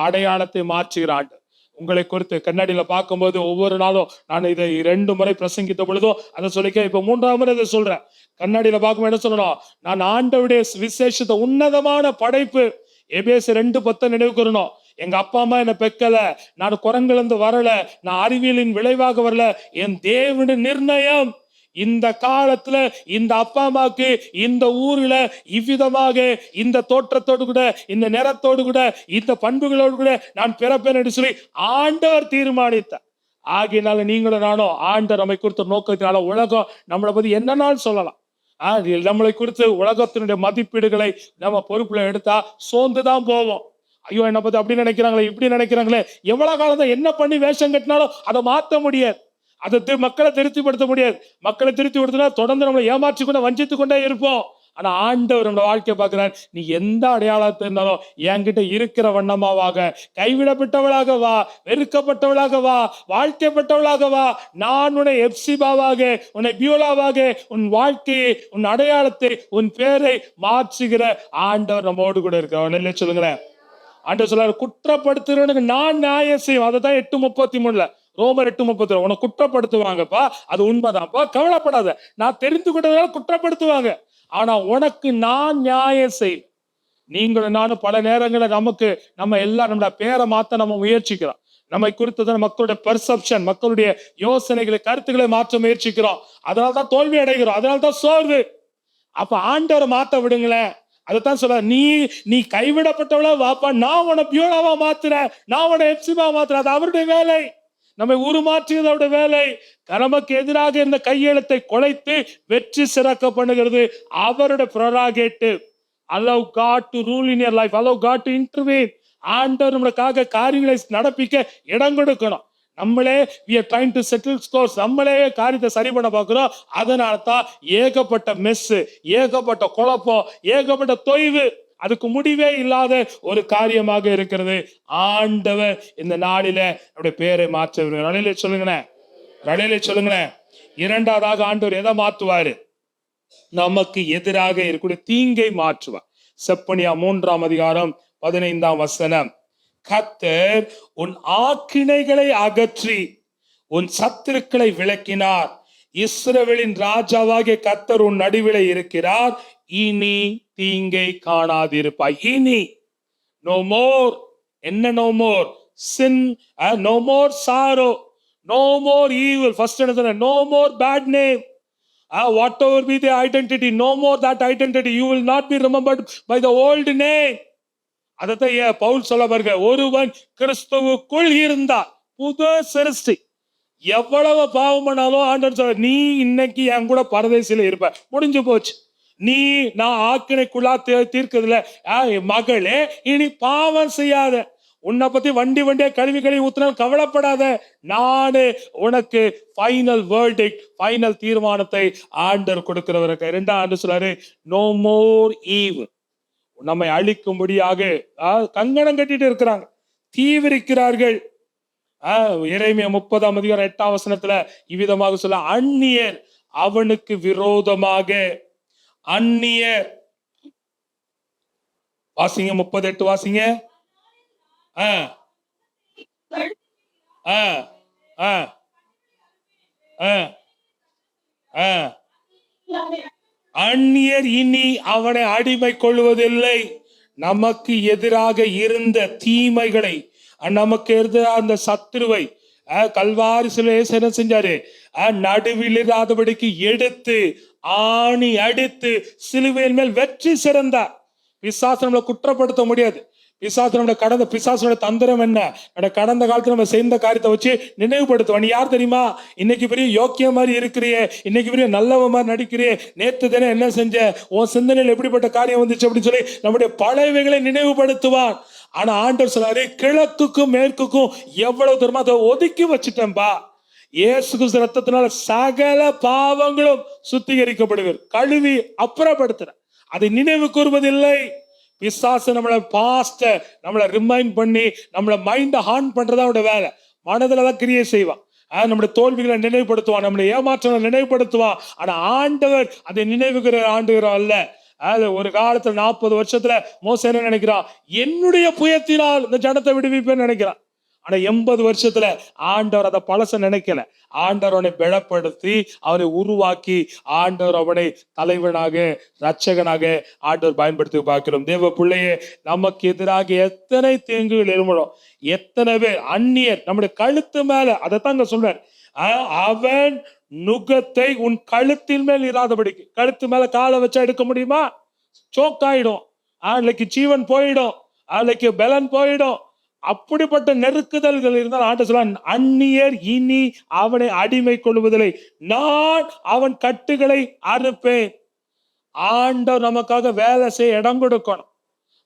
அடையாளத்தை மாற்றுகிற ஆண்டு. உங்களை குறித்து கண்ணாடியில பார்க்கும்போது ஒவ்வொரு நாளும் நான் இதை 2 முறை பிரசங்கித்த பொழுதும் அதை சொல்லிக்க, இப்ப 3ஆம் முறை இதை சொல்றேன். கண்ணாடியில பார்க்கும்போது என்ன சொல்லணும்? நான் ஆண்டவருடைய விசேஷத்தை, உன்னதமான படைப்பு. எபேசியர் 2:10 நினைவு கூறணும். எங்க அப்பா அம்மா என்ன பெக்கல, நான் குரங்கிலிருந்து வரல, நான் அறிவியலின் விளைவாக வரல, என் தேவனுடைய நிர்ணயம். இந்த காலத்துல இந்த அப்பா அம்மாக்கு இந்த ஊர்ல இவ்விதமாக இந்த தோற்றத்தோடு கூட, இந்த நிறத்தோடு கூட, இந்த பண்புகளோடு கூட நான் பிறப்பேன் என்று சொல்லி ஆண்டவர் தீர்மானித்தார். ஆகியனால நீங்களும் நானும் ஆண்டவர் நம்மை குறித்த நோக்கத்தினால உலகம் நம்மளை பத்தி என்னன்னாலும் சொல்லலாம். நம்மளை குறித்து உலகத்தினுடைய மதிப்பீடுகளை நம்ம பொறுப்புல எடுத்தா சோர்ந்துதான் போவோம். ஐயோ, என்ன பத்தி அப்படி நினைக்கிறாங்களே, இப்படி நினைக்கிறாங்களே. எவ்வளவு காலம் தான் என்ன பண்ணி வேஷம் கட்டினாலும் அதை மாற்ற முடியாது, அதை மக்களை திருப்திப்படுத்த முடியாது. மக்களை திருப்தி படுத்தினா தொடர்ந்து நம்மளை ஏமாற்றி கொண்டே வஞ்சித்து கொண்டே இருப்போம். ஆனா ஆண்டவர் நம்மளோட வாழ்க்கையை பார்க்கிறார். நீ எந்த அடையாளத்தை இருந்தாலும் என்கிட்ட இருக்கிற வண்ணமாவாக, கைவிடப்பட்டவளாக வா, வெறுக்கப்பட்டவளாக வா, வாழ்க்கைப்பட்டவளாக வா. நான் உன்னை எப்சிபாவாக, உன்னை பியோலாவாக, உன் வாழ்க்கையை, உன் அடையாளத்தை, உன் பேரை மாற்றுகிற ஆண்டவர் நம்மோடு கூட இருக்கிற. சொல்லுங்களேன், ஆண்டவர் சொல்றாரு, குற்றப்படுத்துறவனுக்கு நான் நியாயம் செய்வேன். அதை தான் 8:33 ரோமர் 8:33 உன்னை குற்றப்படுத்துவாங்கப்பா, அது உண்மைதான்ப்பா, கவலைப்படாத. நான் தெரிந்து கொண்டதால குற்றப்படுத்துவாங்க, ஆனா உனக்கு நான் நியாயம் செய். நீங்களும் நானும் பல நேரங்களில் நம்ம எல்லாம் நம்மளோட பேரை மாத்த நம்ம முயற்சிக்கிறோம். நம்மை குறித்ததான மக்களுடைய பெர்செப்ஷன், மக்களுடைய யோசனைகளை, கருத்துக்களை மாற்ற முயற்சிக்கிறோம். அதனால்தான் தோல்வி அடைகிறோம், அதனால்தான் சோர்வு. அப்ப ஆண்டவரை மாத்த விடுங்களேன். அதைத்தான் சொல்ல, நீ கைவிடப்பட்டவளா வாப்பா, நான் உன்னை பியூலாவா மாத்துறேன், நான் உன்னை எப்சிபா மாத்துறேன். அது அவருடைய வேலை. நம்மை உருமாற்றியது அவருடைய வேலை. நமக்கு எதிராக இருந்த கையெழுத்தை குலைத்து வெற்றி சிறக்க பண்ணுகிறது அவருடைய ப்ரெரோகேட்டிவ். allow God to rule in your life, allow God to intervene. ஆண்டவர் நம்மளுக்காக காரியங்களை நடப்பிக்க இடம் கொடுக்கணும். நம்மளே we are trying to settle scores, நம்மளே காரியத்தை சரி பண்ண பார்க்கிறோம். அதனால தான் ஏகப்பட்ட மெஸ், ஏகப்பட்ட குழப்பம், ஏகப்பட்ட தொய்வு. அதுக்கு முடிவே இல்லாத ஒரு காரியமாக இருக்கிறது. ஆண்டவர் இந்த நாளில நம்முடைய பேரை மாற்ற சொல்லுங்களேன். இரண்டாவதாக ஆண்டவர் எதை மாற்றுவாரு? நமக்கு எதிராக இருக்கக்கூடிய தீங்கை மாற்றுவார். செப்பனியா 3ஆம் அதிகாரம் 15ஆம் வசனம். கர்த்தர் உன் ஆக்கினைகளை அகற்றி உன் சத்துருக்களை விலக்கினார், இஸ்ரவேலின் ராஜாவாகிய கர்த்தர் உன் நடுவிலே இருக்கிறார், இனி தீங்கை காணாதிருப்பாய். இனி no more, என்ன no more sin, no more sorrow, no more evil. First no more bad name, whatever be the identity, no more that identity. You will not be remembered by the old name. அதத்தான் பவுல் சொல்ல பாருங்க, ஒருவன் கிறிஸ்துவுக்குள் இருந்தால் புது சிருஷ்டி. எவ்வளவு பாவம் பண்ணாலும் ஆண்டவர் சொல்ற, நீ இன்னைக்கு என் கூட பரதேசில இருப்ப, முடிஞ்சு போச்சு. நீ நான் ஆக்கினைக்குள்ளா தீர்க்கிறதுல மகளே, இனி பாவம் செய்யாத. உன்னை பத்தி வண்டியா கழுவி ஊத்தினாலும் கவலைப்படாத. நானு உனக்கு ஃபைனல் வேர்டிக்ட், ஃபைனல் தீர்மானத்தை ஆண்டவர் கொடுக்கிறவருக்கு. 2ஆம் ஆண்டு சொல்றாரு, நோ மோர் ஈவ். நம்மை அழிக்கும்படியாக கங்கணம் கட்டிட்டு இருக்கிறாங்க, தீவிரிக்கிறார்கள். எரேமியா 30ஆம் அதிகாரம் 8ஆம் வசனத்துல இவ்விதமாக சொல்ல, அந்நியர் அவனுக்கு விரோதமாக, அந்நியர். வாசிங்க 38 வாசிங்க. அந்நியர் இனி அவனை அடிமை கொள்வதில்லை. நமக்கு எதிராக இருந்த தீமைகளை, நமக்கு எதிராக அந்த சத்துருவை கல்வாரி சிலுவையில செஞ்சாரு, நடுவில் இராதபடிக்கு எடுத்து ஆணி அடித்து சிலுவையின் மேல் வெற்றி சிறந்தார். பிசாசு நம்மளை குற்றப்படுத்த முடியாது. பிசாசு நம்மளோட பிசாசோட தந்திரம் என்ன, கடந்த காலத்துல நம்ம செய்த காரியத்தை வச்சு நினைவுபடுத்துவோம். நீ யார் தெரியுமா? இன்னைக்கு பெரிய யோக்கிய மாதிரி இருக்கிறியே, இன்னைக்கு பெரிய நல்லவ மாதிரி நடிக்கிறியே, நேற்று தினம் என்ன செஞ்ச, உன் சிந்தனையில் எப்படிப்பட்ட காரியம் வந்துச்சு அப்படின்னு சொல்லி நம்முடைய பழையவைகளை நினைவுபடுத்துவான். ஆனா ஆண்டவர் சொல்றாரு, கிழக்குக்கும் மேற்குக்கும் எவ்வளவு தூரமா அதை ஒதுக்கி வச்சுட்டேன்பா. இயேசு கிறிஸ்து ரத்தத்தினால சகல பாவங்களும் சுத்திகரிக்கப்படுகிறது, கழுவி அப்புறப்படுத்துற, அதை நினைவு கூறுவதில்லை. பிசாசு நம்மளை பாஸ்ட நம்மளை ரிமைண்ட் பண்ணி நம்மளை மைண்ட ஹார்ன் பண்றதா அவனோட வேலை. மனதுலதான் கிரியை செய்வான், நம்முடைய தோல்விகளை நினைவுபடுத்துவான், நம்முடைய ஏமாற்றங்களை நினைவுபடுத்துவான். ஆனா ஆண்டவர் அதை நினைவுகிற ஆண்டுகிறோம் அல்ல. ஒரு காலத்துல 40 வருஷத்துல மோசே என்ன நினைக்கிறான், என்னுடைய புயத்தினால் இந்த ஜனத்தை விடுவிப்பேன்னு நினைக்கிறான். ஆனா 80 வருஷத்துல ஆண்டவர் அதை பழச நினைக்கல. ஆண்டவர் அவனை பலப்படுத்தி அவனை உருவாக்கி ஆண்டவர் அவனை தலைவனாக ரட்சகனாக ஆண்டவர் பயன்படுத்தி பார்க்கிறோம். தேவ பிள்ளையே, நமக்கு எதிராக எத்தனை தீங்குகள் எழும்பணும், எத்தனை பேர் அந்நியர் நம்முடைய கழுத்து மேல, அதைத்தான் சொல்றார், அவன் நுகத்தை உன் கழுத்தின் மேல் இராதபடிக்கு. கழுத்து மேல காலை வச்சா எடுக்க முடியுமா? சோக்காயிடும், அன்னைக்கு ஜீவன் போயிடும், அன்னைக்கு பலன் போயிடும். அப்படிப்பட்ட நெருக்குதல்கள் இருந்தால் ஆண்டவர் சொல்ல, அந்நியர் இனி அவனை அடிமை கொள்வதில்லை, நான் அவன் கட்டுகளை அறுப்பேன். ஆண்டவர் நமக்காக வேலை செய்ய இடம் கொடுக்கணும்,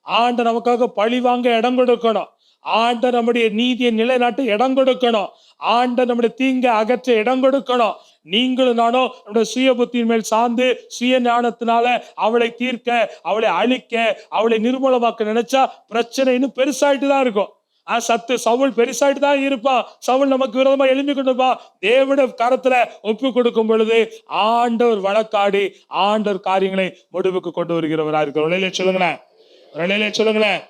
ஆண்டவர் நமக்காக பழி வாங்க இடம் கொடுக்கணும், ஆண்டவர் நம்முடைய நீதியை நிலைநாட்ட இடம் கொடுக்கணும், ஆண்டவர் நம்முடைய தீங்கை அகற்ற இடம் கொடுக்கணும். நீங்களும் நானும் நம்முடைய சுய புத்தியின் மேல் சார்ந்து சுய ஞானத்தினால அவளை தீர்க்க, அவளை அழிக்க, அவளை நிர்மூலமாக்க நினைச்சா பிரச்சனை இன்னும் பெருசாயிட்டு தான் இருக்கும். சவுல் பெருசாயிட்டு தான் இருப்பான், சவுல் நமக்கு விரோதமா எழுப்பி கொண்டிருப்பான். தேவனுடைய கரத்துல ஒப்பு கொடுக்கும் பொழுது ஆண்டவர் வழக்காடி ஆண்டவர் காரியங்களை முடிவுக்கு கொண்டு வருகிறவரா இருக்கிற. சொல்லுங்களேன்,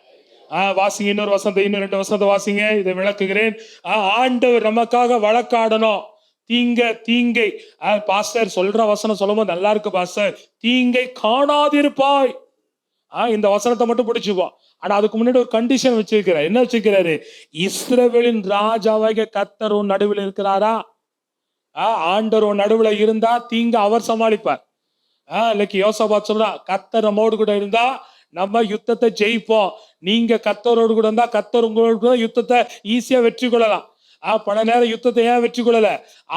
வாசிங்க இன்னொரு வசனத்தை, இன்னும் 2 வசனத்தை வாசிங்க, இதை விளக்குகிறேன். ஆண்டவர் நமக்காக வழக்காடணும். தீங்கை பாஸ்டர் சொல்ற வசனம் சொல்லும் போது நல்லா இருக்கு பாஸ்டர், தீங்கை காணாதிருப்பாய். இந்த வசனத்தை மட்டும் பிடிச்சுப்போம். ஆனா அதுக்கு முன்னாடி ஒரு கண்டிஷன் வச்சிருக்கிறார். என்ன வச்சிருக்கிறாரு? இஸ்ரவேலின் ராஜாவாகிய கர்த்தர் உன் நடுவில் இருக்கிறாரா? ஆண்டவர் உன் நடுவுல இருந்தா தீங்க அவர் சமாளிப்பார். இன்னைக்கு யோசபாத் சொல்றா, கர்த்தர் நம்மோடு கூட இருந்தா நம்ம யுத்தத்தை ஜெயிப்போம். நீங்க கர்த்தரோடு கூட இருந்தா கர்த்தர் உங்களோடு கூட யுத்தத்தை ஈஸியா வெற்றி கொள்ளலாம். பல நேரம் யுத்தத்தை ஏன் வெற்றி கொள்ளல?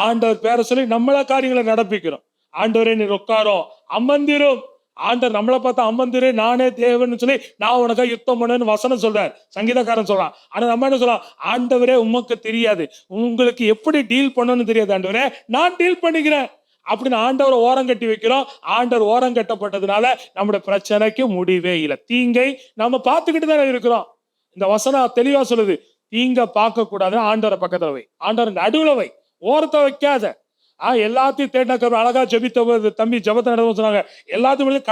ஆண்டவர் பேரை சொல்லி நம்மள காரியங்களை நடப்பிக்கிறோம். ஆண்டவரே நீ உட்காரும், அமர்ந்திரும். ஆண்டவர் நம்மளை பார்த்தா அமர்ந்திரு, நானே தேவன் சொல்லி நான் உனக்காக யுத்தம் பண்ணு வசனம் சொல்றார், சங்கீதக்காரன் சொல்றான். ஆனா நம்ம என்ன சொல்லலாம்? ஆண்டவரே உமக்கு தெரியாது, உங்களுக்கு எப்படி டீல் பண்ணணும்னு தெரியாது, ஆண்டவரே நான் டீல் பண்ணிக்கிறேன் அப்படின்னு ஆண்டவரை ஓரம் கட்டி வைக்கிறோம். ஆண்டவர் ஓரம் கட்டப்பட்டதுனால நம்முடைய பிரச்சனைக்கு முடிவே இல்லை. தீங்கை நம்ம பார்த்துக்கிட்டு தானே இருக்கிறோம். இந்த வசனம் தெளிவா சொல்லுது, தீங்க பார்க்க கூடாது, ஆண்டவரை பக்கத்துல வை, ஆண்டவர் நடுவுல வை, ஓரத்தை வைக்காத. எல்லாத்தையும் தேடின அழகா ஜெபித்த தம்பி ஜெபத்தை நடத்த சொன்னாங்க. எல்லாத்தையும்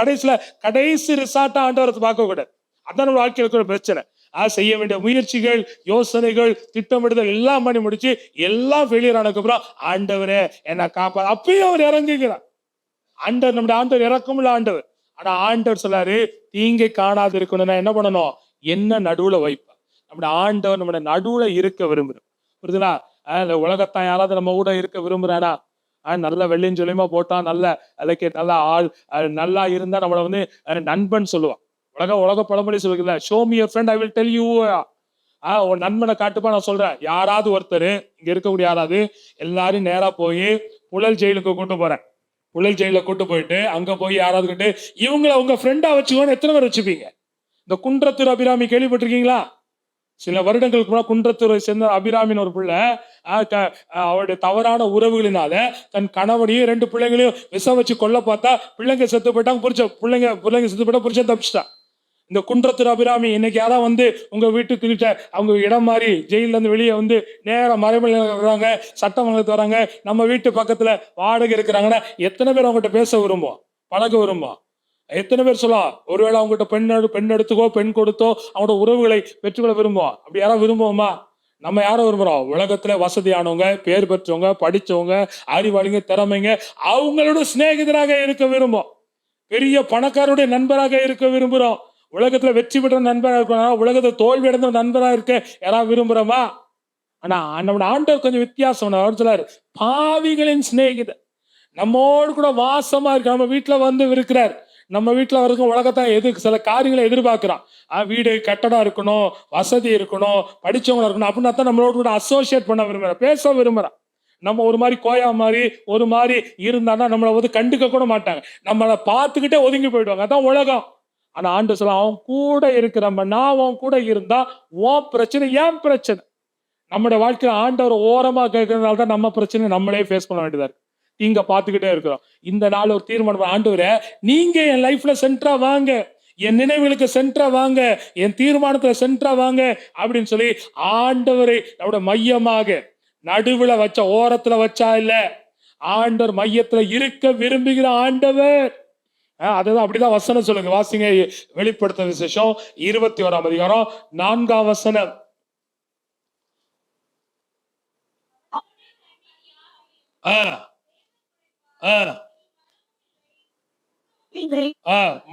கடைசி ரிசார்ட்டா ஆண்டவரை பார்க்க கூடாது. அதான் நம்ம வாழ்க்கையில இருக்கிற பிரச்சனை. செய்ய வேண்டிய முயற்சிகள், யோசனைகள், திட்டமிடுதல் எல்லாம் பண்ணி முடிச்சு எல்லாம் ஃபெயிலியர் ஆனதுக்கு அப்புறம் ஆண்டவரே என்ன காப்பா, அப்பயும் அவர் இறங்குகிறார். ஆண்டவர், நம்முடைய ஆண்டவர் இறக்கமுள்ள ஆண்டவர். ஆனா ஆண்டவர் சொல்லாரு, தீங்கை காணாது இருக்கணும்னா என்ன பண்ணணும்? என்ன நடுவுல வைப்பா. நம்முடைய ஆண்டவர் நம்முடைய நடுவுல இருக்க விரும்புறோம். புரியுதுங்களா? இந்த உலகத்தான் யாராவது நம்ம கூட இருக்க விரும்புறானா? நல்ல வெள்ளையும் சொல்லியுமா போட்டா, நல்ல அதுக்கு நல்ல ஆள் நல்லா இருந்தா நம்மள வந்து நண்பன் சொல்லுவான். உலக பழமொழி சொல்லுதுல, show me your friend I will tell you. ஒரு நண்பனை காட்டுப்பா நான் சொல்றேன். யாராவது ஒருத்தர் இங்க இருக்கக்கூடிய யாராவது எல்லாரும் நேரா போய் புழல் ஜெயிலுக்கு கூட்டு போறேன். புழல் ஜெயில கூட்டு போயிட்டு அங்க போய் யாராவது கிட்ட இவங்களை உங்க ஃப்ரெண்டா வச்சுக்கோன்னு எத்தனை பேர் வச்சுப்பீங்க? இந்த குன்றத்தூர் அபிராமி கேள்விப்பட்டிருக்கீங்களா? சில வருடங்களுக்கு முன்னாடி குன்றத்தூரை சேர்ந்த அபிராமின்னு ஒரு பிள்ளை அவருடைய தவறான உறவுகளினால தன் கணவனையும் 2 பிள்ளைங்களையும் விஷம் வச்சு கொல்ல பார்த்தா, பிள்ளைங்க செத்து போயிட்டாங்க. பிள்ளைங்க செத்து போயிட்டா, புருஷன் தப்பிச்சிட்டான். இந்த குன்றத்தூர் அபிராமி இன்னைக்கு யாராவது வந்து உங்க வீட்டுக்கு கிட்ட அவங்க இடம் மாறி ஜெயில இருந்து வெளியே வந்து நேரம் மறைமலை வர்றாங்க, சட்டமங்கலத்துக்கு வராங்க, நம்ம வீட்டு பக்கத்துல வாடகை இருக்கிறாங்கன்னா எத்தனை பேர் அவங்ககிட்ட பேச விரும்பும், பழக விரும்பும்? எத்தனை பேர் சொல்லலாம், ஒருவேளை அவங்ககிட்ட பெண் எடுத்துக்கோ, பெண் கொடுத்தோ அவங்களோட உறவுகளை பெற்றுக்கொள்ள விரும்புவோம்? அப்படி யாராவது விரும்புவோமா? நம்ம யாரும் விரும்புறோம்? உலகத்துல வசதியானவங்க, பேர் பெற்றவங்க, படிச்சவங்க, அறிவாளிங்க, திறமைங்க, அவங்களோட சிநேகிதராக இருக்க விரும்பும். பெரிய பணக்காரருடைய நண்பராக இருக்க விரும்புறோம். உலகத்துல வெற்றி பெற்ற நண்பராக இருக்கணும், உலகத்தை தோல்வி அடைந்த நண்பராக இருக்க யாராவது விரும்புறோமா? ஆனா நம்ம ஆண்டவர் கொஞ்சம் வித்தியாசம். அவர் சொல்லாரு, பாவிகளின் சிநேகிதர், நம்மோடு கூட வாசமா இருக்க, நம்ம வீட்டுல வந்து இருக்கிறார். நம்ம வீட்டுல வரைக்கும் உலகத்தான் சில காரியங்களை எதிர்பார்க்கிறான். வீடு கட்டடம் இருக்கணும், வசதி இருக்கணும், படிச்சவங்களா இருக்கணும், அப்படின்னா தான் நம்மளோட கூட அசோசியேட் பண்ண விரும்புறேன், பேச விரும்புறான். நம்ம ஒரு மாதிரி கோயா மாதிரி ஒரு மாதிரி இருந்தான்னா நம்மளை வந்து கண்டுக்க கூட மாட்டாங்க, நம்மளை பார்த்துக்கிட்டே ஒதுங்கி போயிடுவாங்க. அதான் உலகம். ஆனா ஆண்டு சொல்ல, அவன் கூட இருக்கிற நான் அவன் கூட இருந்தா உன் பிரச்சனை ஏன் பிரச்சனை. நம்முடைய வாழ்க்கையில ஆண்டவர் ஓரமா கேட்கறதுனால தான் நம்ம பிரச்சனை நம்மளே ஃபேஸ் பண்ண வேண்டியதா இருக்கு. இங்க பாத்துக்கிட்டே இருக்கிறோம். இந்த நாள் ஒரு தீர்மானம், ஆண்டவரே நீங்க என் லைஃப்ல சென்டரா வாங்க, என் நினைவுகளுக்கு சென்டரா வாங்க, என் தீர்மானத்துல சென்டரா வாங்க அப்படின்னு சொல்லி ஆண்டவரை நம்முடைய மையமாக நடுவுல வச்ச, ஓரத்துல வச்சா இல்ல, ஆண்டவர் மையத்துல இருக்க விரும்புகிற ஆண்டவர். அதுதான், அப்படிதான் வசனம் சொல்லுங்க, வாசிங்க. வெளிப்படுத்த விசேஷம் 21ஆம் அதிகாரம் 4ஆம் வசனம்.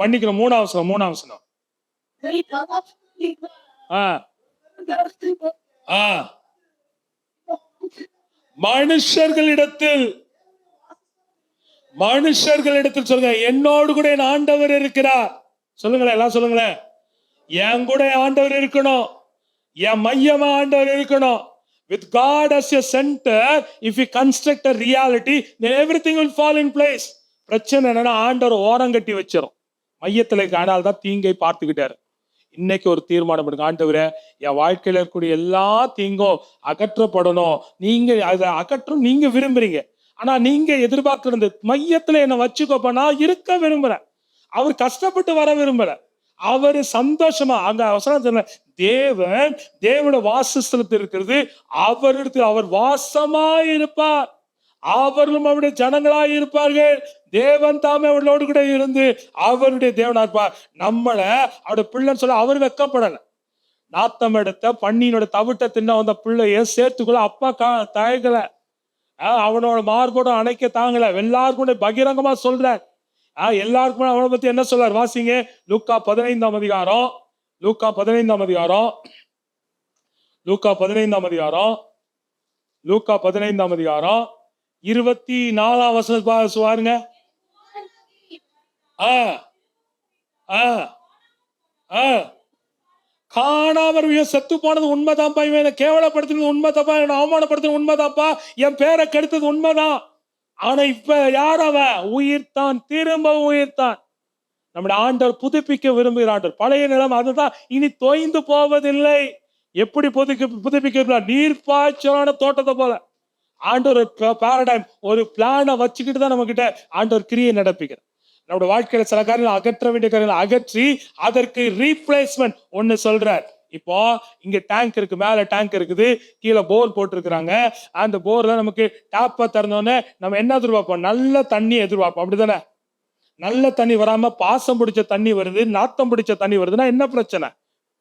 மன்னிக்கணும், 3ஆம் வசனம், 3ஆம் வசனம். மனுஷர்களிடத்தில் சொல்லுங்க, என்னோடு கூட என் ஆண்டவர் இருக்கிறார். சொல்லுங்களேன், எல்லாம் சொல்லுங்களேன். என் கூட ஆண்டவர் இருக்கணும், என் மையமா ஆண்டவர் இருக்கணும். With God as your center, if you construct a reality, then everything will fall in place. பிரச்சனை என்னன்னா, ஆண்டவர் ஓரங்கட்டி வச்சிரும், மையத்துல காணால் தான் தீங்கை பார்த்துக்கிட்டாரு. இன்னைக்கு ஒரு தீர்மானம் பண்ணுங்க, ஆண்டவரே என் வாழ்க்கையில இருக்கக்கூடிய எல்லா தீங்கும் அகற்றப்படணும். நீங்க அதை அகற்றும் நீங்க விரும்புறீங்க, ஆனா நீங்க எதிர்பார்க்கிறது மையத்துல என்ன வச்சுக்கோப்ப, நான் இருக்க விரும்புறேன். அவர் கஷ்டப்பட்டு வர விரும்பல, அவரு சந்தோஷமா. அங்க அவசரம், தேவன் தேவனோட வாசஸ்தலத்தில் இருக்கிறது, அவரிடத்தில் அவர் வாசமா இருப்பார், அவர்களும் அவருடைய ஜனங்களாய் இருப்பார்கள். தேவன் தாமே அவர்களோடு கூட இருந்து அவருடைய தேவனா இருப்பார். நம்மள அவருடைய பிள்ளைன்னு சொல்ல அவர் வெக்கப்படல. நாத்தம் எடுத்த பன்னியினோட தவிட்ட தின்ன வந்த பிள்ளைய சேர்த்துக்குள்ள அப்பா தயக்கல, அவனோட மார்போட அணைக்க தாங்கல, எல்லாருக்கும் பகிரங்கமா சொல்ற. எல்லாருக்குமே அவனை பத்தி என்ன சொல்றார்? வாசிங்க, லூக்கா 15ஆம் அதிகாரம், லூக்கா 15ஆம் அதிகாரம், லூக்கா 15ஆம் அதிகாரம், லூக்கா 15ஆம் அதிகாரம் 24ஆம் வசனம் பாருங்க. காணாம செத்து போனது உண்மைதான்ப்பா, இவன் கேவலப்படுத்துறது உண்மைதாப்பா, என்ன அவமானப்படுத்துறது உண்மைதான்ப்பா, என் பேரை கெடுத்தது உண்மைதான். ஆனா இப்ப யார் அவன்? உயிர்த்தான், திரும்ப உயிர்த்தான். நம்முடைய ஆண்டவர் புதுப்பிக்க விரும்புகிற ஆண்டவர். பழைய நிலம் அதுதான், இனி தோய்ந்து போவதில்லை. எப்படி புதுப்பிக்க? நீர்ப்பாய்ச்சலான தோட்டத்தை போல ஆண்டவர் பாரடைம், ஒரு பிளான வச்சுக்கிட்டு தான் நம்ம கிட்ட ஆண்டவர் கிரியை நடப்பிக்கிறார். நம்முடைய வாழ்க்கையில சில காரியங்கள் அகற்ற வேண்டிய காரியங்கள் அகற்றி அதற்கு ரீப்ளேஸ்மெண்ட் ஒன்னு சொல்றார். இப்போ இங்க டேங்க் இருக்கு, மேல டேங்க் இருக்குது, கீழே போர் போட்டிருக்கிறாங்க. அந்த போர்ல நமக்கு டேப்பை திறந்தோடனே நம்ம என்ன எதிர்பார்ப்போம்? நல்ல தண்ணி எதிர்பார்ப்போம், அப்படிதானே? நல்ல தண்ணி வராம பாசம் பிடிச்ச தண்ணி வருது, நாத்தம் பிடிச்ச தண்ணி வருதுன்னா என்ன பிரச்சனை?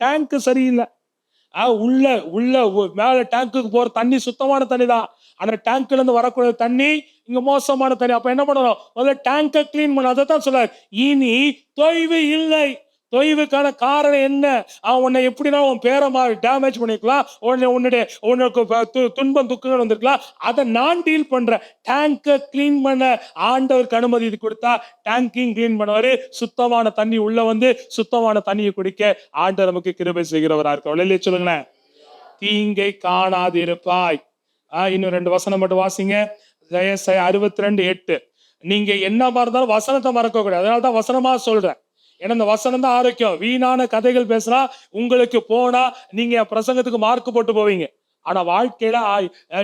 டேங்க் சரியில்லை. உள்ள உள்ள மேல டேங்குக்கு போற தண்ணி சுத்தமான தண்ணி தான். ஆனா டேங்க்ல இருந்து வரக்கூடிய தண்ணி இங்க மோசமான தண்ணி. அப்ப என்ன பண்ணணும்? முதல்ல டேங்கை கிளீன் பண்ண. அதை தான் சொல்றாரு, இனி தொய்வு இல்லை. தொய்வுக்கான காரணம் என்ன? உன்னை எப்படின்னா உன் பேரை டேமேஜ் பண்ணிக்கலாம், உனக்கு துன்பம் துக்கங்கள் வந்திருக்கலாம், அதை நான் டீல் பண்றேன். டேங்கை கிளீன் பண்ண ஆண்டவருக்கு அனுமதி கொடுத்தா டேங்கையும் கிளீன் பண்ணுவாரு. சுத்தமான தண்ணி உள்ள வந்து சுத்தமான தண்ணியை குடிக்க ஆண்டவர் நமக்கு கிருபை செய்கிறவரா இருக்க. வெளியே சொல்லுங்களேன், தீங்கை காணாது இருப்பாய். இன்னும் 2 வசனம் மட்டும் வாசிங்க. 62:8. நீங்க என்ன மறந்தாலும் வசனத்தை மறக்க கூடாது. அதனாலதான் வசனமா சொல்றேன். ஏன்னா இந்த வசனம் தான் ஆரோக்கியம். வீணான கதைகள் பேசினா உங்களுக்கு போனா நீங்க பிரசங்கத்துக்கு மார்க் போட்டு போவீங்க. ஆனா வாழ்க்கையில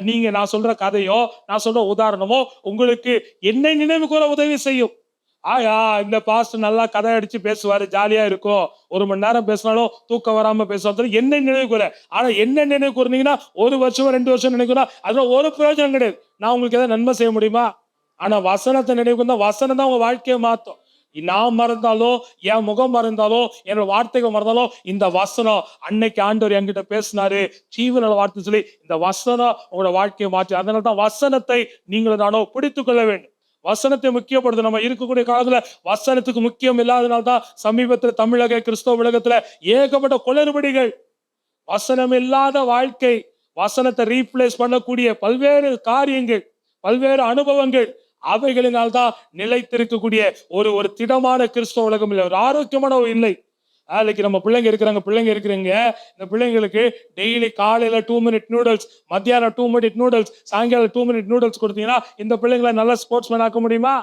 நீங்க நான் சொல்ற கதையோ நான் சொல்ற உதாரணமோ உங்களுக்கு என்னை நினைவு கூற உதவி செய்யும். இந்த பாஸ்டர் நல்லா கதை அடிச்சு பேசுவாரு, ஜாலியா இருக்கும், 1 மணி நேரம் பேசினாலும் தூக்கம் வராம பேசுவாரு, என்ன நினைவு கூற. ஆனா என்ன நினைவு கூறீங்கன்னா 1 வருஷம் 2 வருஷம் நினைக்கிறா, அதுல ஒரு பிரயோஜனம் கிடையாது. நான் உங்களுக்கு ஏதாவது நன்மை செய்ய முடியுமா? ஆனா வசனத்தை நினைவு கூர்ந்தா வசனம் தான் உங்க வாழ்க்கையை மாத்தும். நான் மறந்தாலும், என் முகம் மறந்தாலும், என்னோட வார்த்தைகள் மறந்தாலும், இந்த வசனம் அன்னைக்கு ஆண்டவர் என்கிட்ட பேசினாரு, ஜீவனோட வார்த்தை சொல்லி இந்த வசனம் உங்களோட வாழ்க்கையை மாற்றி. அதனாலதான் வசனத்தை நீங்களும் நானும் பிடித்துக் கொள்ள வேண்டும். வசனத்தை முக்கியப்படுது. நம்ம இருக்கக்கூடிய காலத்துல வசனத்துக்கு முக்கியம் இல்லாதனால்தான் சமீபத்துல தமிழக கிறிஸ்தவ உலகத்துல ஏகப்பட்ட குளறுபடிகள். வசனம் இல்லாத வாழ்க்கை, வசனத்தை ரீப்ளேஸ் பண்ணக்கூடிய பல்வேறு காரியங்கள், பல்வேறு அனுபவங்கள், அவைகளினால்தான் நிலைத்திருக்கக்கூடிய ஒரு திடமான கிறிஸ்தவ உலகம் இல்லை, ஒரு ஆரோக்கியமான இல்லை. நாளைக்கு நம்ம பிள்ளைங்க இருக்கிறீங்க, இந்த பிள்ளைங்களுக்கு டெய்லி காலையில 2 மினிட் நூடுல்ஸ், மத்தியானம் 2 மினிட் நூடுல்ஸ், சாயங்காலம் 2 மினிட் நூடுல்ஸ் கொடுத்தீங்கன்னா இந்த பிள்ளைங்களை நல்ல ஸ்போர்ட்ஸ் மேன் ஆக்க முடியுமா?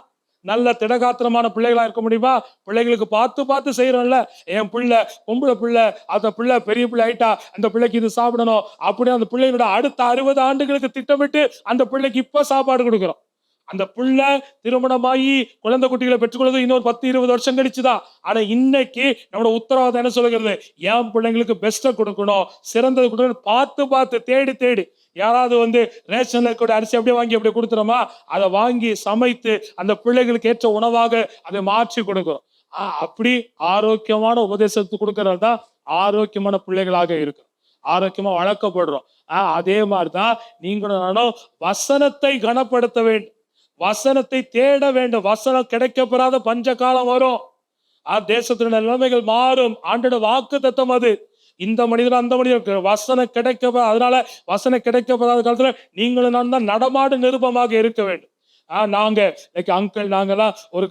நல்ல திடகாத்திரமான பிள்ளைகளா இருக்க முடியுமா? பிள்ளைகளுக்கு பார்த்து செய்யறோம்ல. என் பிள்ளை பொம்பளை பிள்ளை, அந்த பிள்ளை பெரிய பிள்ளை ஆயிட்டா, அந்த பிள்ளைக்கு இது சாப்பிடணும் அப்படின்னு அந்த பிள்ளைகளோட அடுத்த 60 ஆண்டுகளுக்கு திட்டமிட்டு அந்த பிள்ளைக்கு இப்ப சாப்பாடு கொடுக்குறோம். அந்த புள்ள திருமணமாகி குழந்தை குட்டிகளை பெற்றுக்கொள்வது இன்னொரு 10-20 வருஷம் கழிச்சுதான். ஆனா இன்னைக்கு நம்மளோட உத்தரவாதம் என்ன சொல்லுகிறது? என் பிள்ளைங்களுக்கு பெஸ்ட்டை கொடுக்கணும், சிறந்தது கொடுக்கணும். பார்த்து தேடி யாராவது ரேஷன்ல கூட அரிசி அப்படியே வாங்கி அப்படியே கொடுத்துறோமா? அதை வாங்கி சமைத்து அந்த பிள்ளைகளுக்கு ஏற்ற உணவாக அதை மாற்றி கொடுக்கிறோம். அப்படி ஆரோக்கியமான உபதேசத்தை கொடுக்கறது தான் ஆரோக்கியமான பிள்ளைகளாக இருக்கு, ஆரோக்கியமா வளர்க்கப்படுறோம். அதே மாதிரிதான் நீங்களும் நானும் வசனத்தை கனப்படுத்த வேண்டும், வசனத்தை தேட வேண்டும். வசனம் கிடைக்கப்பெறாத பஞ்ச காலம் வரும். தேசத்தினுடைய நிலைமைகள் மாறும். ஆண்டோட வாக்கு தத்தம் அது. இந்த மனிதர் அந்த மனிதர் வசனம் அதனால வசனம் கிடைக்கப்பெறாத காலத்துல நீங்களும் நான் தான் நடமாடு நிருபமாக இருக்க வேண்டும். நாங்க அங்கிள் நாங்கெல்லாம் ஒரு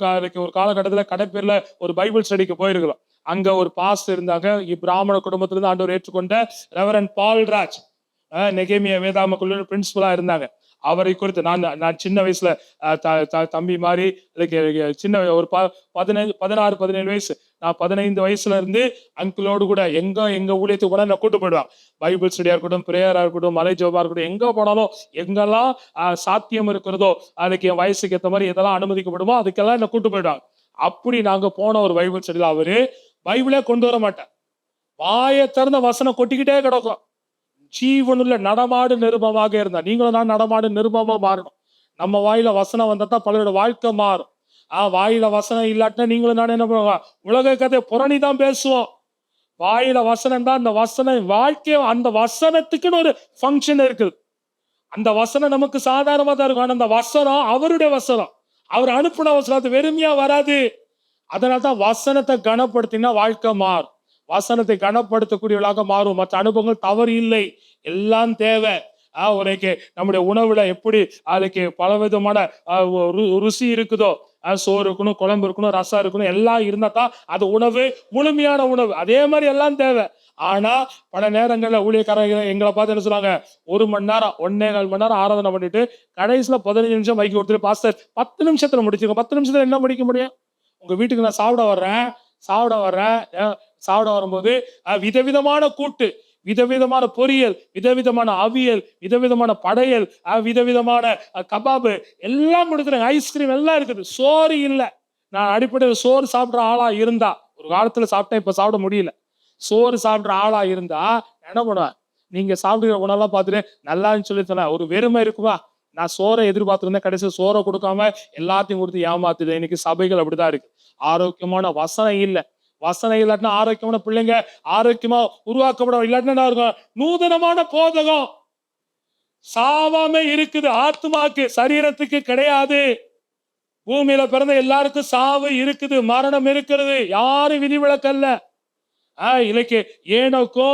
காலகட்டத்துல கடைப்பேர்ல ஒரு பைபிள் ஸ்டடிக்கு போயிருக்கிறோம். அங்க ஒரு பாஸ்டர் இருந்தாங்க, பிராமண குடும்பத்திலிருந்து ஆண்டவர் ஏற்றுக்கொண்ட ரெவரண்ட் பால்ராஜ், நெகேமியா வேதாம கல்லூரி பிரின்சிபலா இருந்தாங்க. அவரை குறித்து நான் சின்ன வயசுல தம்பி மாதிரி சின்ன ஒரு 16-17 வயசு, நான் 15 வயசுல இருந்து அங்கிளோடு கூட எங்க ஊழியத்துக்கு கூட நான் கூட்டு போயிடுவாங்க. பைபிள் ஸ்டடியா இருக்கட்டும், பிரேயரா இருக்கட்டும், மலை ஜோபா இருக்கட்டும், எங்க போனாலும் எங்கெல்லாம் சாத்தியம் இருக்கிறதோ அதுக்கு என் வயசுக்கு ஏற்ற மாதிரி எதெல்லாம் அனுமதிக்கப்படுமோ அதுக்கெல்லாம் என்ன கூட்டு போயிடுவாங்க. அப்படி நாங்க போன ஒரு பைபிள் ஸ்டடியில அவரு பைபிளே கொண்டு வர மாட்டேன், வாயை திறந்த வசனம் கொட்டிக்கிட்டே கிடக்கும். ஜீவனுள்ள நடமாடு நிருபமாக இருந்தா நீங்களும் நான் நடமாடு நிருபமா மாறணும். நம்ம வாயில வசனம் வந்தாதான் பலரோட வாழ்க்கை மாறும். வாயில வசனம் இல்லாட்டினா நீங்களும் நான் என்ன பண்ணுவோம்? உலக கதை புறணிதான் பேசுவோம். வாயில வசனம் தான், அந்த வசனம் வாழ்க்கை, அந்த வசனத்துக்குன்னு ஒரு ஃபங்க்ஷன் இருக்குது. அந்த வசனம் நமக்கு சாதாரணமா தான் இருக்கும். ஆனா அந்த வசனம் அவருடைய வசனம், அவர் அனுப்பின வசனம், அது வெறுமையா வராது. அதனால்தான் வசனத்தை கனப்படுத்தினா வாழ்க்கை மாறும், வசனத்தை கனப்படுத்தக்கூடியவளாக மாறும். மற்ற அனுபவங்கள் தவறு இல்லை, எல்லாம் தேவை. உனக்கு நம்முடைய உணவுல எப்படி அதுக்கு பலவிதமான ருசி இருக்குதோ, சோறு இருக்கணும், குழம்பு இருக்கணும், ரசம் இருக்கணும், எல்லாம் இருந்தா தான் அது உணவு, முழுமையான உணவு. அதே மாதிரி எல்லாம் தேவை. ஆனா பல நேரங்கள்ல ஊழியக்காரங்க எங்களை பார்த்து என்ன சொல்றாங்க? 1 மணி நேரம் 1.25 மணி நேரம் ஆராதனை பண்ணிட்டு கடைசியில 15 நிமிஷம் மைக்கு கொடுத்துட்டு, பாஸ்டர் 10 நிமிஷத்துல முடிச்சிருக்கோம். 10 நிமிஷத்துல என்ன முடிக்க முடியும்? உங்க வீட்டுக்கு நான் சாப்பிட வரும்போது விதவிதமான கூட்டு, விதவிதமான பொரியல், விதவிதமான அவியல், விதவிதமான படையல், விதவிதமான கபாபு எல்லாம் கொடுக்குறேன், ஐஸ்கிரீம் எல்லாம் இருக்குது. சோறு இல்லை. நான் அடிப்படையில் சோறு சாப்பிட்ற ஆளா இருந்தா, ஒரு காலத்துல சாப்பிட்டேன், இப்ப சாப்பிட முடியல. சோறு சாப்பிட்ற ஆளா இருந்தா என்ன பண்ணுவேன்? நீங்க சாப்பிடுற உணவெல்லாம் பார்த்துட்டு நல்லான்னு சொல்லி சொன்னேன், ஒரு வெறுமை இருக்குமா? நான் சோறை எதிர்பார்த்துருந்தேன், கடைசி சோறை கொடுக்காம எல்லாத்தையும் கொடுத்து ஏமாத்துது. இன்னைக்கு சபைகள் அப்படிதான் இருக்கு. ஆரோக்கியமான வசனம் இல்லை, வசனம் இல்லாட்டினா ஆரோக்கியமான பிள்ளைங்க ஆரோக்கியமா உருவாக்கப்படும், இல்லாட்டினா என்ன இருக்கும்? நூதனமான போதகம். சாவாம இருக்குது ஆத்மாக்கு, சரீரத்துக்கு கிடையாது. பூமியில பிறந்த எல்லாருக்கும் சாவு இருக்குது, மரணம் இருக்கிறது, யாரும் விதிவிலக்கல்ல. இன்னைக்கு ஏனோக்கோ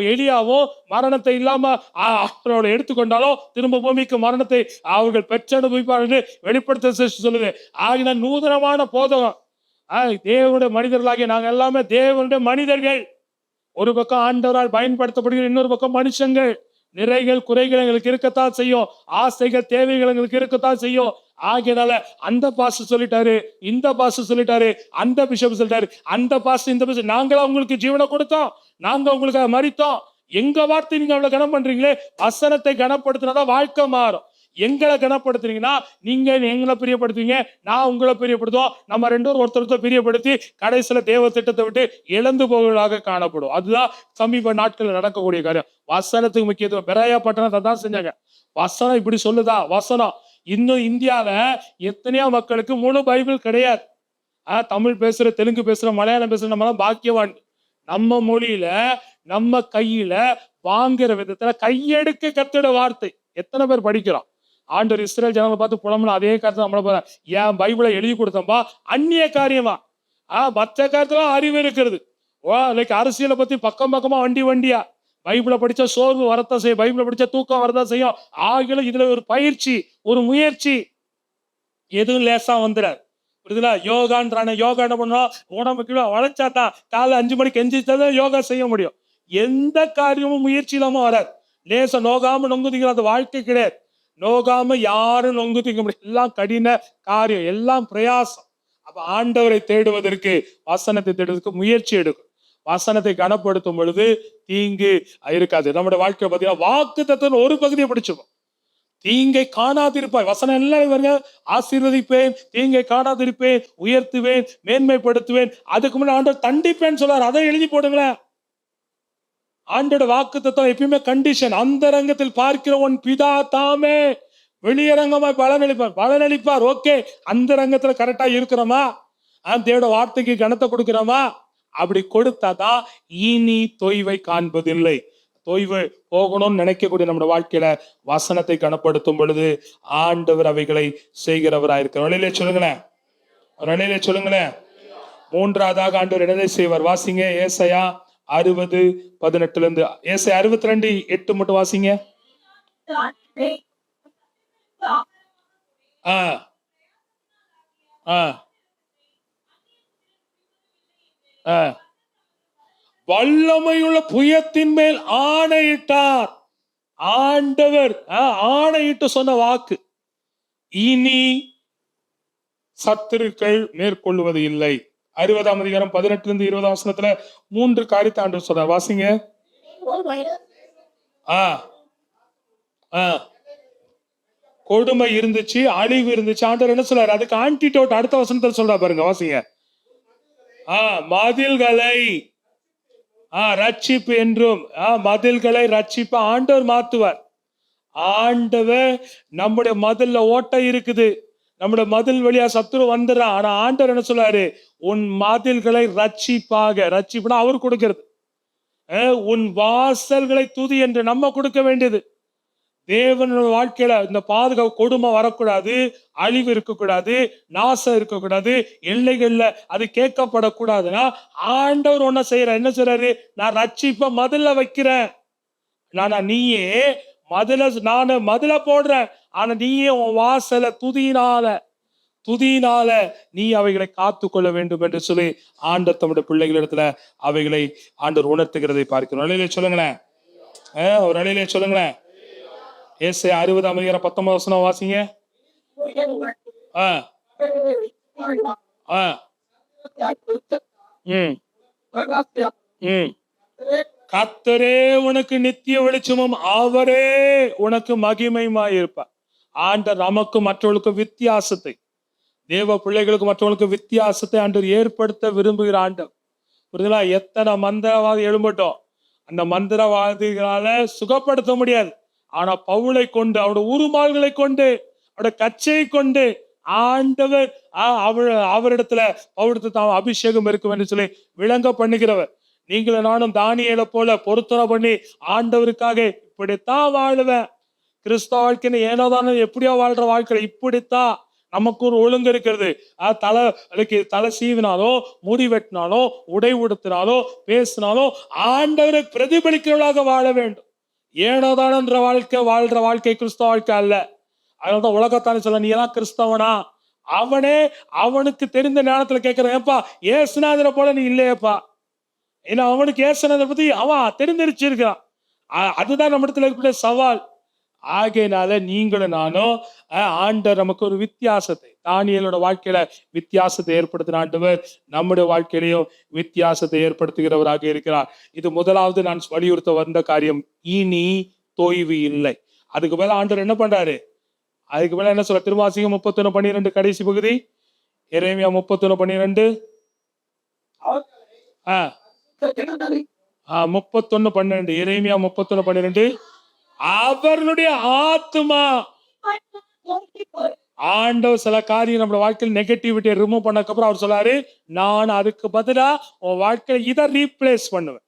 எலியாவோ மரணத்தை இல்லாம அவரோட எடுத்துக்கொண்டாலும் திரும்ப பூமிக்கு மரணத்தை அவர்கள் பெற்றனுபவிப்பார் என்று வெளிப்படுத்த சொல்லுது. ஆகின நூதனமான போதகம். தேவனுடைய மனிதர்களாகிய நாங்க எல்லாமே தேவனுடைய மனிதர்கள். ஒரு பக்கம் ஆண்டவரால் பயன்படுத்தப்படுகிற, இன்னொரு பக்கம் மனுஷங்கள். நிறைகள் குறைகள் எங்களுக்கு இருக்கத்தான் செய்யும், ஆசைகள் தேவைகள் எங்களுக்கு இருக்கத்தான் செய்யும். ஆகையினால அந்த பாஸ்டர் சொல்லிட்டாரு, இந்த பாஸ்டர் சொல்லிட்டாரு, அந்த பிஷப் சொல்லிட்டாரு, அந்த பாஸ்டர் இந்த பாஸ்டர், நாங்களா உங்களுக்கு ஜீவனை கொடுத்தோம், நாங்க உங்களுக்கு மரித்தோம். எங்க வார்த்தை நீங்க அவ்வளவு கனம் பண்றீங்களே. வசனத்தை கனப்படுத்தினாதான் வாழ்க்கை மாறும். எங்களை கனப்படுத்துறீங்கன்னா நீங்க எங்களை பிரியப்படுத்துவீங்க, நான் உங்களை பிரியப்படுத்துவோம். நம்ம ரெண்டும் ஒருத்தர் பிரியப்படுத்தி கடைசியில தேவ திட்டத்தை விட்டு இழந்து போவதாக காணப்படும். அதுதான் சமீப நாட்கள் நடக்கக்கூடிய காரியம். வசனத்துக்கு முக்கியத்துவம். பெராயா பட்டணத்தை தான் செஞ்சாங்க. வசனம் இப்படி சொல்லுதா? வசனம் இன்னும் இந்தியால எத்தனையோ மக்களுக்கு முழு பைபிள் கிடையாது. தமிழ் பேசுற, தெலுங்கு பேசுற, மலையாளம் பேசுற நம்ம பாக்கியவான். நம்ம மொழியில நம்ம கையில வாங்குற விதத்துல கையெடுக்க கத்துட வார்த்தை எத்தனை பேர் படிக்கிறோம்? ஆண்டவர் இஸ்ரேல் ஜனங்களை பார்த்து புலம்புல அதே காரியத்தை நம்மள ஏன் பைபிளை எழுதி கொடுத்தோம்பா, அந்நிய காரியமா. மற்ற காரியத்துல அறிவு இருக்கிறது. இன்னைக்கு அரசியலை பத்தி பக்கம் பக்கமா வண்டியா. பைபிளை படிச்சா சோர்வு வரத்தான் செய்யும், பைபிளை படிச்சா தூக்கம் வரதான் செய்யும். ஆகிலும் இதுல ஒரு பயிற்சி, ஒரு முயற்சி, எதுவும் லேசா வந்துடாது. புரியுதுல? யோகான்றான யோகா என்ன பண்ணோம்? உடம்புக்கு வளைச்சாதான் காலை 5 மணிக்கு எஞ்சிச்சாதான் யோகா செய்ய முடியும். எந்த காரியமும் முயற்சி இல்லாம வராது. லேசா நோகாம நொங்குதிங்கிற அது வாழ்க்கை கிடையாது. நோகாம யாரும் நொங்கு திங்க முடியும். எல்லாம் கடின காரியம், எல்லாம் பிரயாசம். அப்ப ஆண்டவரை தேடுவதற்கு, வசனத்தை தேடுவதற்கு முயற்சி எடுக்கும். வசனத்தை கனப்படுத்தும் பொழுது தீங்கு இருக்காது. நம்முடைய வாழ்க்கை பார்த்தீங்கன்னா வாக்கு தத்துவம் ஒரு பகுதியை பிடிச்சுக்கும். தீங்கை காணாதிருப்பாய். வசனம் எல்லாம் இவங்க ஆசீர்வதிப்பேன், தீங்கை காணாதிருப்பேன், உயர்த்துவேன், மேன்மைப்படுத்துவேன். அதுக்கு முன்னாடி ஆண்டவர் தண்டிப்பேன்னு சொல்றாரு. அதை எழுதி போடுங்களேன். ஆண்டோட வாக்கு தத்துவம் எப்பயுமே கண்டிஷன். அந்த ரங்கத்தில் பார்க்கிற உன் பிதா தாமே வெளியரங்கமாய் பலனளிப்பார். ஓகே, அந்த ரங்கத்துல கரெக்டா இருக்கிறோமா? தேவட வார்த்தைக்கு கனத்தை கொடுக்கிறோமா? அப்படி கொடுத்தாதான் இனி தொய்வை காண்பதில்லை. தொய்வு போகணும்னு நினைக்கக்கூடிய நம்முடைய வாழ்க்கையில வசனத்தை கனப்படுத்தும் பொழுது ஆண்டவர் அவைகளை செய்கிறவராயிருக்கிறார். நிலையிலே சொல்லுங்களேன், நிலையிலே சொல்லுங்களேன். மூன்றாவதாக ஆண்டவர் என்னதை செய்வார்? வாசிங்க ஏசாயா 60:18 ஏசாயா 62:8 மட்டும் வாசிங்க. வல்லமையுள்ள புயத்தின் மேல் ஆணையிட்டார். ஆண்டவர் ஆணையிட்டு சொன்ன வாக்கு, இனி சத்துருக்கள் மேற்கொள்வது இல்லை. 60ஆம் அதிகாரம் 18-20 3 காரியத்தை ஆண்டவர் சொல்றார். வாசிங்க. கொடுமை இருந்துச்சு, அழிவு இருந்துச்சு. ஆண்டவர் என்ன சொல்றாரு? அதுக்கு ஆன்டிடோட் அடுத்த வசனத்துல சொல்றா பாருங்க. வாசிங்க. மதில்களை ரட்சிப்பு என்றும், மதில்களை ரட்சிப்பு ஆண்டவர் மாத்துவார். ஆண்டவர் நம்முடைய மதில்ல ஓட்டை இருக்குது, நம்முடைய மதில் வழியா சத்துரு வந்துடுறான். ஆனா ஆண்டவர் என்ன சொல்றாரு? உன் மதில்களை ரட்சிப்பாக. ரட்சிப்புனா அவர் கொடுக்கிறது. உன் வாசல்களை துதி என்று நம்ம கொடுக்க வேண்டியது. தேவனோட வாழ்க்கையில இந்த பாதுகாப்பு, கொடுமை வரக்கூடாது, அழிவு இருக்கக்கூடாது, நாசம் இருக்கக்கூடாது, எல்லைகள்ல அது கேட்கப்படக்கூடாதுன்னா ஆண்டவர் ஒன்ன செய்யற. என்ன செய்யறாரு? நான் ரட்சிப்ப மதில வைக்கிறேன். நீயே நானு மதில போடுறேன். ஆனா நீயே உன் வாசல துதியினால நீ அவைகளை காத்து கொள்ள வேண்டும் என்று சொல்லி ஆண்டவர் தம்முடைய பிள்ளைகளிடத்துல அவைகளை ஆண்டவர் உணர்த்துகிறதை பார்க்கிறோம். நிலையிலே சொல்லுங்களேன், ஒரு நிலையிலே சொல்லுங்களேன். ஏசாயா 60ஆம் அதிகாரம் 19 வாசிங்க. கர்த்தரே உனக்கு நித்திய வெளிச்சமும் அவரே உனக்கு மகிமையுமாயிருப்பார். ஆண்டவர் நமக்கு மற்றவர்களுக்கு வித்தியாசத்தை, தேவ பிள்ளைகளுக்கு மற்றவர்களுக்கு வித்தியாசத்தை ஆண்டவர் ஏற்படுத்த விரும்புகிற ஆண்டவர். புரியுதுங்களா? எத்தனை மந்திரவாதி எழும்பட்டோம், அந்த மந்திரவாதிகளால சுகப்படுத்த முடியாது. ஆனா பவுலை கொண்டு, அவருடைய உருமால்களை கொண்டு, அவருடைய கச்சையை கொண்டு ஆண்டவர் அவரிடத்துல அவரிடத்துல தான் அபிஷேகம் இருக்கும் என்று சொல்லி விளங்க பண்ணுகிறவர். நீங்களும் நானும் தானியேலை போல பொருத்தனை பண்ணி ஆண்டவருக்காக இப்படித்தான் வாழுவேன், கிறிஸ்தவ வாழ்க்கைன்னு ஏனோதானோ எப்படியோ வாழ்ற வாழ்க்கை இப்படித்தான், நமக்கு ஒரு ஒழுங்கு இருக்கிறது. தலை சீவினாலோ முடி வெட்டினாலோ உடை உடுத்தினாலோ பேசினாலோ ஆண்டவரை பிரதிபலிக்கிறவர்களாக வாழ வேண்டும். ஏனோதானன்ற வாழ்ற வாழ்க்கை கிறிஸ்தவ வாழ்க்கை அல்ல. அதனாலதான் உலகத்தானே சொல்ல, நீ எல்லாம் கிறிஸ்தவனா? அவனுக்கு தெரிந்த நேரத்துல கேட்கிறேன், ஏப்பா ஏசுநாதரை போல நீ இல்லையப்பா. ஏன்னா அவனுக்கு ஏசுநாதரை பத்தி அவன் தெரிந்திருச்சிருக்கான். அதுதான் நம்ம இடத்துல இருக்கிற சவால். ஆகையினால நீங்களும் நானும் ஆண்டவர் நமக்கு ஒரு வித்தியாசத்தை, தானியேலோட வாழ்க்கையில வித்தியாசத்தை ஏற்படுத்தின ஆண்டவர் நம்முடைய வாழ்க்கையிலையும் வித்தியாசத்தை ஏற்படுத்துகிறவராக இருக்கிறார். இது முதலாவது நான் வலியுறுத்த வந்த காரியம். இனி தொய்வு இல்லை. அதுக்கு மேல ஆண்டவர் என்ன பண்றாரு? அதுக்கு மேல என்ன சொல்ற? திருவாசிகம் 31:12 கடைசி பகுதி, எரேமியா 31:12. 31:12 எரேமியா 31:12. அவர்களுடைய ஆத்துமா, ஆண்டவர் சில காரியம் நம்ம வாழ்க்கையில் நெகட்டிவிட்டியை ரிமூவ் பண்ணக்கப்புறம் அவர் சொல்லாரு, நான் அதுக்கு பதிலா உன் வாழ்க்கையில இதை ரீப்ளேஸ் பண்ணுவேன்.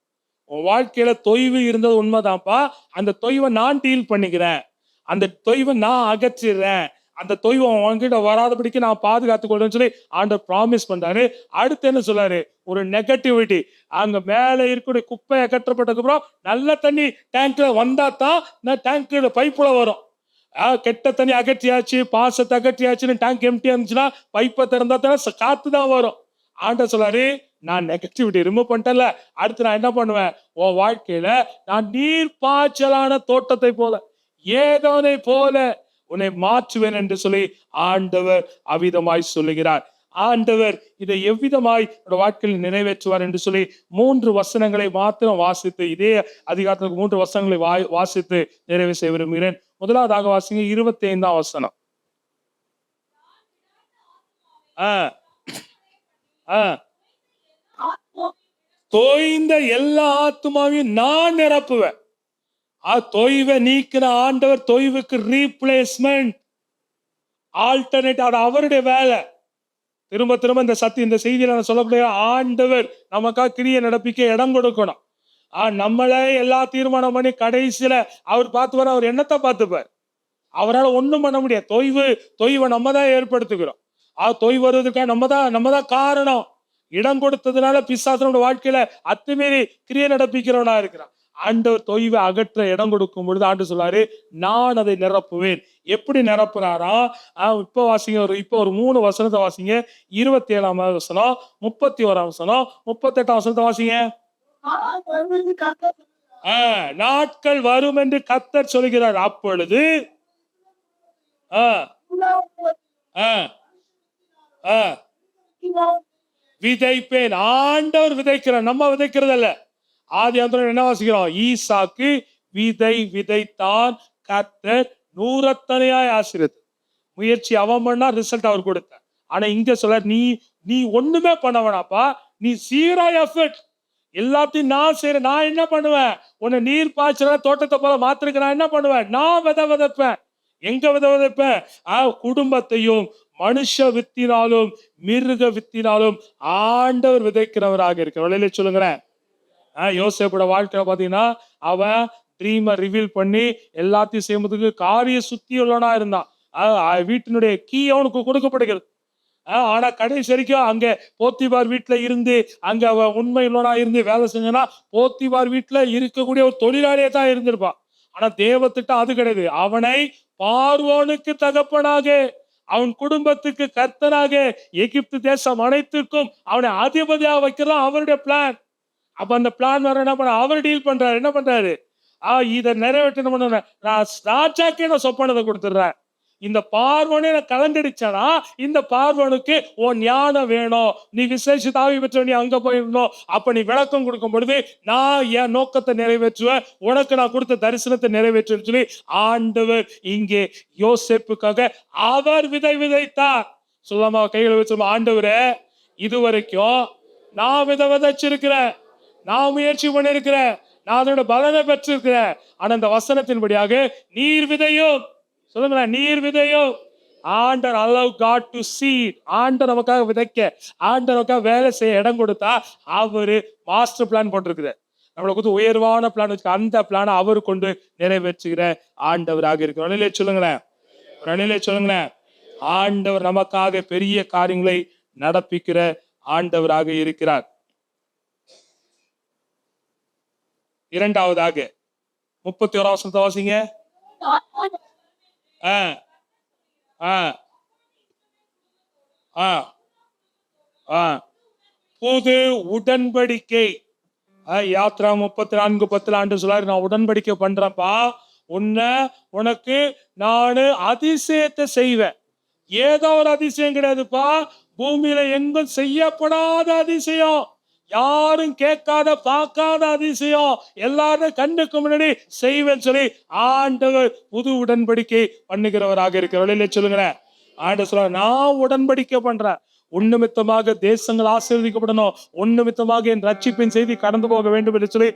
உன் வாழ்க்கையில தொய்வு இருந்தது உண்மைதான்ப்பா, அந்த தொய்வை நான் டீல் பண்ணிக்கிறேன், அந்த தொய்வை நான் அகற்றிடுறேன், அந்த தொய்வை உங்ககிட்ட வராதபடிக்கு நான் பாதுகாத்துக் கொள்றேன்னு சொல்லி ஆண்டவர் ப்ராமிஸ் பண்றாரு. அடுத்து என்ன சொல்லாரு? ஒரு நெகட்டிவிட்டி, அங்க மேல இருக்கக்கூடிய குப்பை அகற்றப்பட்டதுக்கு அப்புறம் நல்ல தண்ணி டேங்க்ல வந்தா தான் டேங்க்ல பைப்புல வரும். கெட்ட தண்ணி அகற்றியாச்சு, பாசத்தை அகற்றியாச்சுன்னு டேங்க் எம்டியா இருந்துச்சுன்னா பைப்பை திறந்தா தானே காத்து தான் வரும். ஆண்டவர் சொல்லாரு, நான் நெகட்டிவிட்டி ரிமூவ் பண்ணிட்டேன்ல, அடுத்து நான் என்ன பண்ணுவேன்? உன் வாழ்க்கையில நான் நீர் பாய்ச்சலான தோட்டத்தை போல, ஏதோனை போல உன்னை மாற்றுவேன் என்று சொல்லி ஆண்டவர் அவ்விதமாய் சொல்லுகிறார். ஆண்டவர் இதை எவ்விதமாய் வாழ்க்கையில் நிறைவேற்றுவார் என்று சொல்லி 3 வசனங்களை மாத்திரம் வாசித்து, இதே அதிகாரத்துக்கு 3 வசனங்களை வாசித்து நிறைவு செய்ய விரும்புகிறேன். முதலாவதாக வாசிங்க 25ஆம் வசனம். தோய்ந்த எல்லா ஆத்துமாவையும் நான் நிரப்புவேன். தொய்வை நீக்கின ஆண்டவர் தொய்வுக்கு ரீப்ளேஸ்மெண்ட், ஆல்டர்னேட், அது அவருடைய வேலை. திரும்ப திரும்ப இந்த செய்தியில நான் சொல்லக்கூடிய ஆண்டவர் நமக்காக கிரியை நடப்பிக்க இடம் கொடுக்கணும். நம்மளே எல்லா தீர்மானம் பண்ணி கடைசியில அவர் பார்த்துவார். அவர் என்னத்தை பார்த்துப்பார்? அவரால் ஒண்ணும் பண்ண முடியாது. தொய்வை நம்ம தான் ஏற்படுத்துகிறோம். தொய்வு வருவதற்காக நம்ம தான் காரணம். இடம் கொடுத்ததுனால பிசாசனோட வாழ்க்கையில அத்துமீறி கிரியை நடப்பிக்கிறவனா இருக்கிறான். ஆண்டவர் தொய்வை அகற்ற இடம் கொடுக்கும் பொழுது ஆண்டு சொல்லாரு, நான் அதை நிரப்புவேன். எப்படி நிரப்புறாரா? இப்ப வாசிங்க, இப்ப ஒரு 3 வசனத்தை வாசிங்க. 27ஆம் வசனம், 31ஆம் வசனம், 38ஆம் வசனத்தை வாசிங்க. நாட்கள் வரும் என்று கர்த்தர் சொல்கிறார், அப்பொழுது விதைப்பேன். ஆண்டவர் விதைக்கிறார், நம்ம விதைக்கிறதல்ல. ஆதியாகமத்துல என்ன வாசிக்கிறோம்? ஈசாக்கு விதை விதைத்தான், கர்த்தர் 100 ஆசீர்வதித்தார். முயற்சி அவன் பண்ணா, ரிசல்ட் அவர் கொடுத்தார். ஆனா இங்க சொல்ல, நீ ஒண்ணுமே பண்ண வேணாப்பா, நீ சீரா எஃபர்ட், எல்லாத்தையும் நான் செய்யறேன். நான் என்ன பண்ணுவேன்? உன்னை நீர் பாய்ச்சல தோட்டத்தை போல மாத்திருக்க நான் என்ன பண்ணுவேன்? நான் விதைப்பேன். எங்க விதைப்பேன்? குடும்பத்தையும் மனுஷ வித்தினாலும் மிருக வித்தினாலும் ஆண்டவர் விதைக்கிறவராக இருக்கிற சொல்லுங்கிறேன். யோசேப்போட வாழ்க்கையில பாத்தீங்கன்னா, அவன் ட்ரீமை ரிவீல் பண்ணி எல்லாத்தையும் செய்வதற்கு காரிய சுத்தி உள்ளவனா இருந்தான். வீட்டினுடைய கீ அவனுக்கு கொடுக்கப்படுகிறது. ஆனா கடைசி வரைக்கும் அங்க போத்திபார் வீட்டுல இருந்து அங்க அவன் உண்மை உள்ளவனா இருந்து வேலை செஞ்சனா போத்திபார் வீட்டுல இருக்கக்கூடிய ஒரு தொழிலாளியே தான் இருந்திருப்பான். ஆனா தேவத்திட்டம் அது கிடையாது. அவனை பார்வோனுக்கு தகப்பனாக, அவன் குடும்பத்துக்கு கர்த்தனாக, எகிப்து தேசம் அனைத்திற்கும் அவனை அதிபதியாக வைக்கிறதான் அவருடைய பிளான். அப்ப அந்த பிளான் வர என்ன பண்ண அவர் டீல் பண்றாரு. என்ன பண்றாரு? இதை நிறைவேற்ற நான் ராஜாக்கே நான் சொப்பனதை கொடுத்துடுறேன். இந்த பார்வனை நான் கலண்டடிச்சனா, இந்த பார்வனுக்கு உன் ஞானம் வேணும், நீ விசேஷித்த ஆவி பெற்ற, நீ அங்க போயிருந்தோம், அப்ப நீ விளக்கம் கொடுக்கும் பொழுது நான் என் நோக்கத்தை நிறைவேற்றுவேன், உனக்கு நான் கொடுத்த தரிசனத்தை நிறைவேற்றுன்னு சொல்லி ஆண்டவர் இங்கே யோசேப்புக்காக அவர் விதைத்தார். சொல்லாமா கைகளை வச்சு, ஆண்டவரே இதுவரைக்கும் நான் விதைச்சிருக்கிறேன், நான் முயற்சி பண்ணிருக்கிறேன், நான் அதோட பலனை பெற்றிருக்கிறேன். ஆனா இந்த வசனத்தின்படியாக நீர் விதையும், சொல்லுங்களேன், நீர் விதையும் ஆண்டவர் allow God to seed. ஆண்டவர் நமக்காக விதைக்க, ஆண்டவர் நமக்காக வேலை செய்ய இடம் கொடுத்தா அவரு மாஸ்டர் பிளான் போட்டிருக்குது. நம்மளுக்கு வந்து உயர்வான பிளான் வச்சு அந்த பிளானை அவர் கொண்டு நிறைவேற்றுகிற ஆண்டவராக இருக்கிறார். நிலையிலே சொல்லுங்களேன், நிலையிலே சொல்லுங்களேன். ஆண்டவர் நமக்காக பெரிய காரியங்களை நடப்பிக்கிற ஆண்டவராக இருக்கிறார். இரண்டாவதாக 31 வசனத்தை வாசிங்க. புது உடன்படிக்கை. யாத்ரா 34:10 ஆண்டு சொல்லாரு, நான் உடன்படிக்கை பண்றேன்ப்பா, உனக்கு நானு அதிசயத்தை செய்வேன். ஏதோ ஒரு அதிசயம் கிடையாதுப்பா, பூமியில எங்கும் செய்யப்படாத அதிசயம், யாரும் கேட்காத பார்க்காத அதிசயம், எல்லாரும் கண்ணுக்கு முன்னாடி செய்வேன்னு சொல்லி ஆண்டவர் புது உடன்படிக்கை பண்ணுகிறவராக இருக்கிற. சொல்லுங்களேன், ஆண்டவர் சொல்ற, நான் உடன்படிக்கை பண்றேன், உன்னிமித்தமாக தேசங்கள் ஆசீர்வதிக்கப்படணும், உன்னிமித்தமாக என் ரட்சிப்பின் செய்தி கடந்து போக வேண்டும் என்று சொல்லி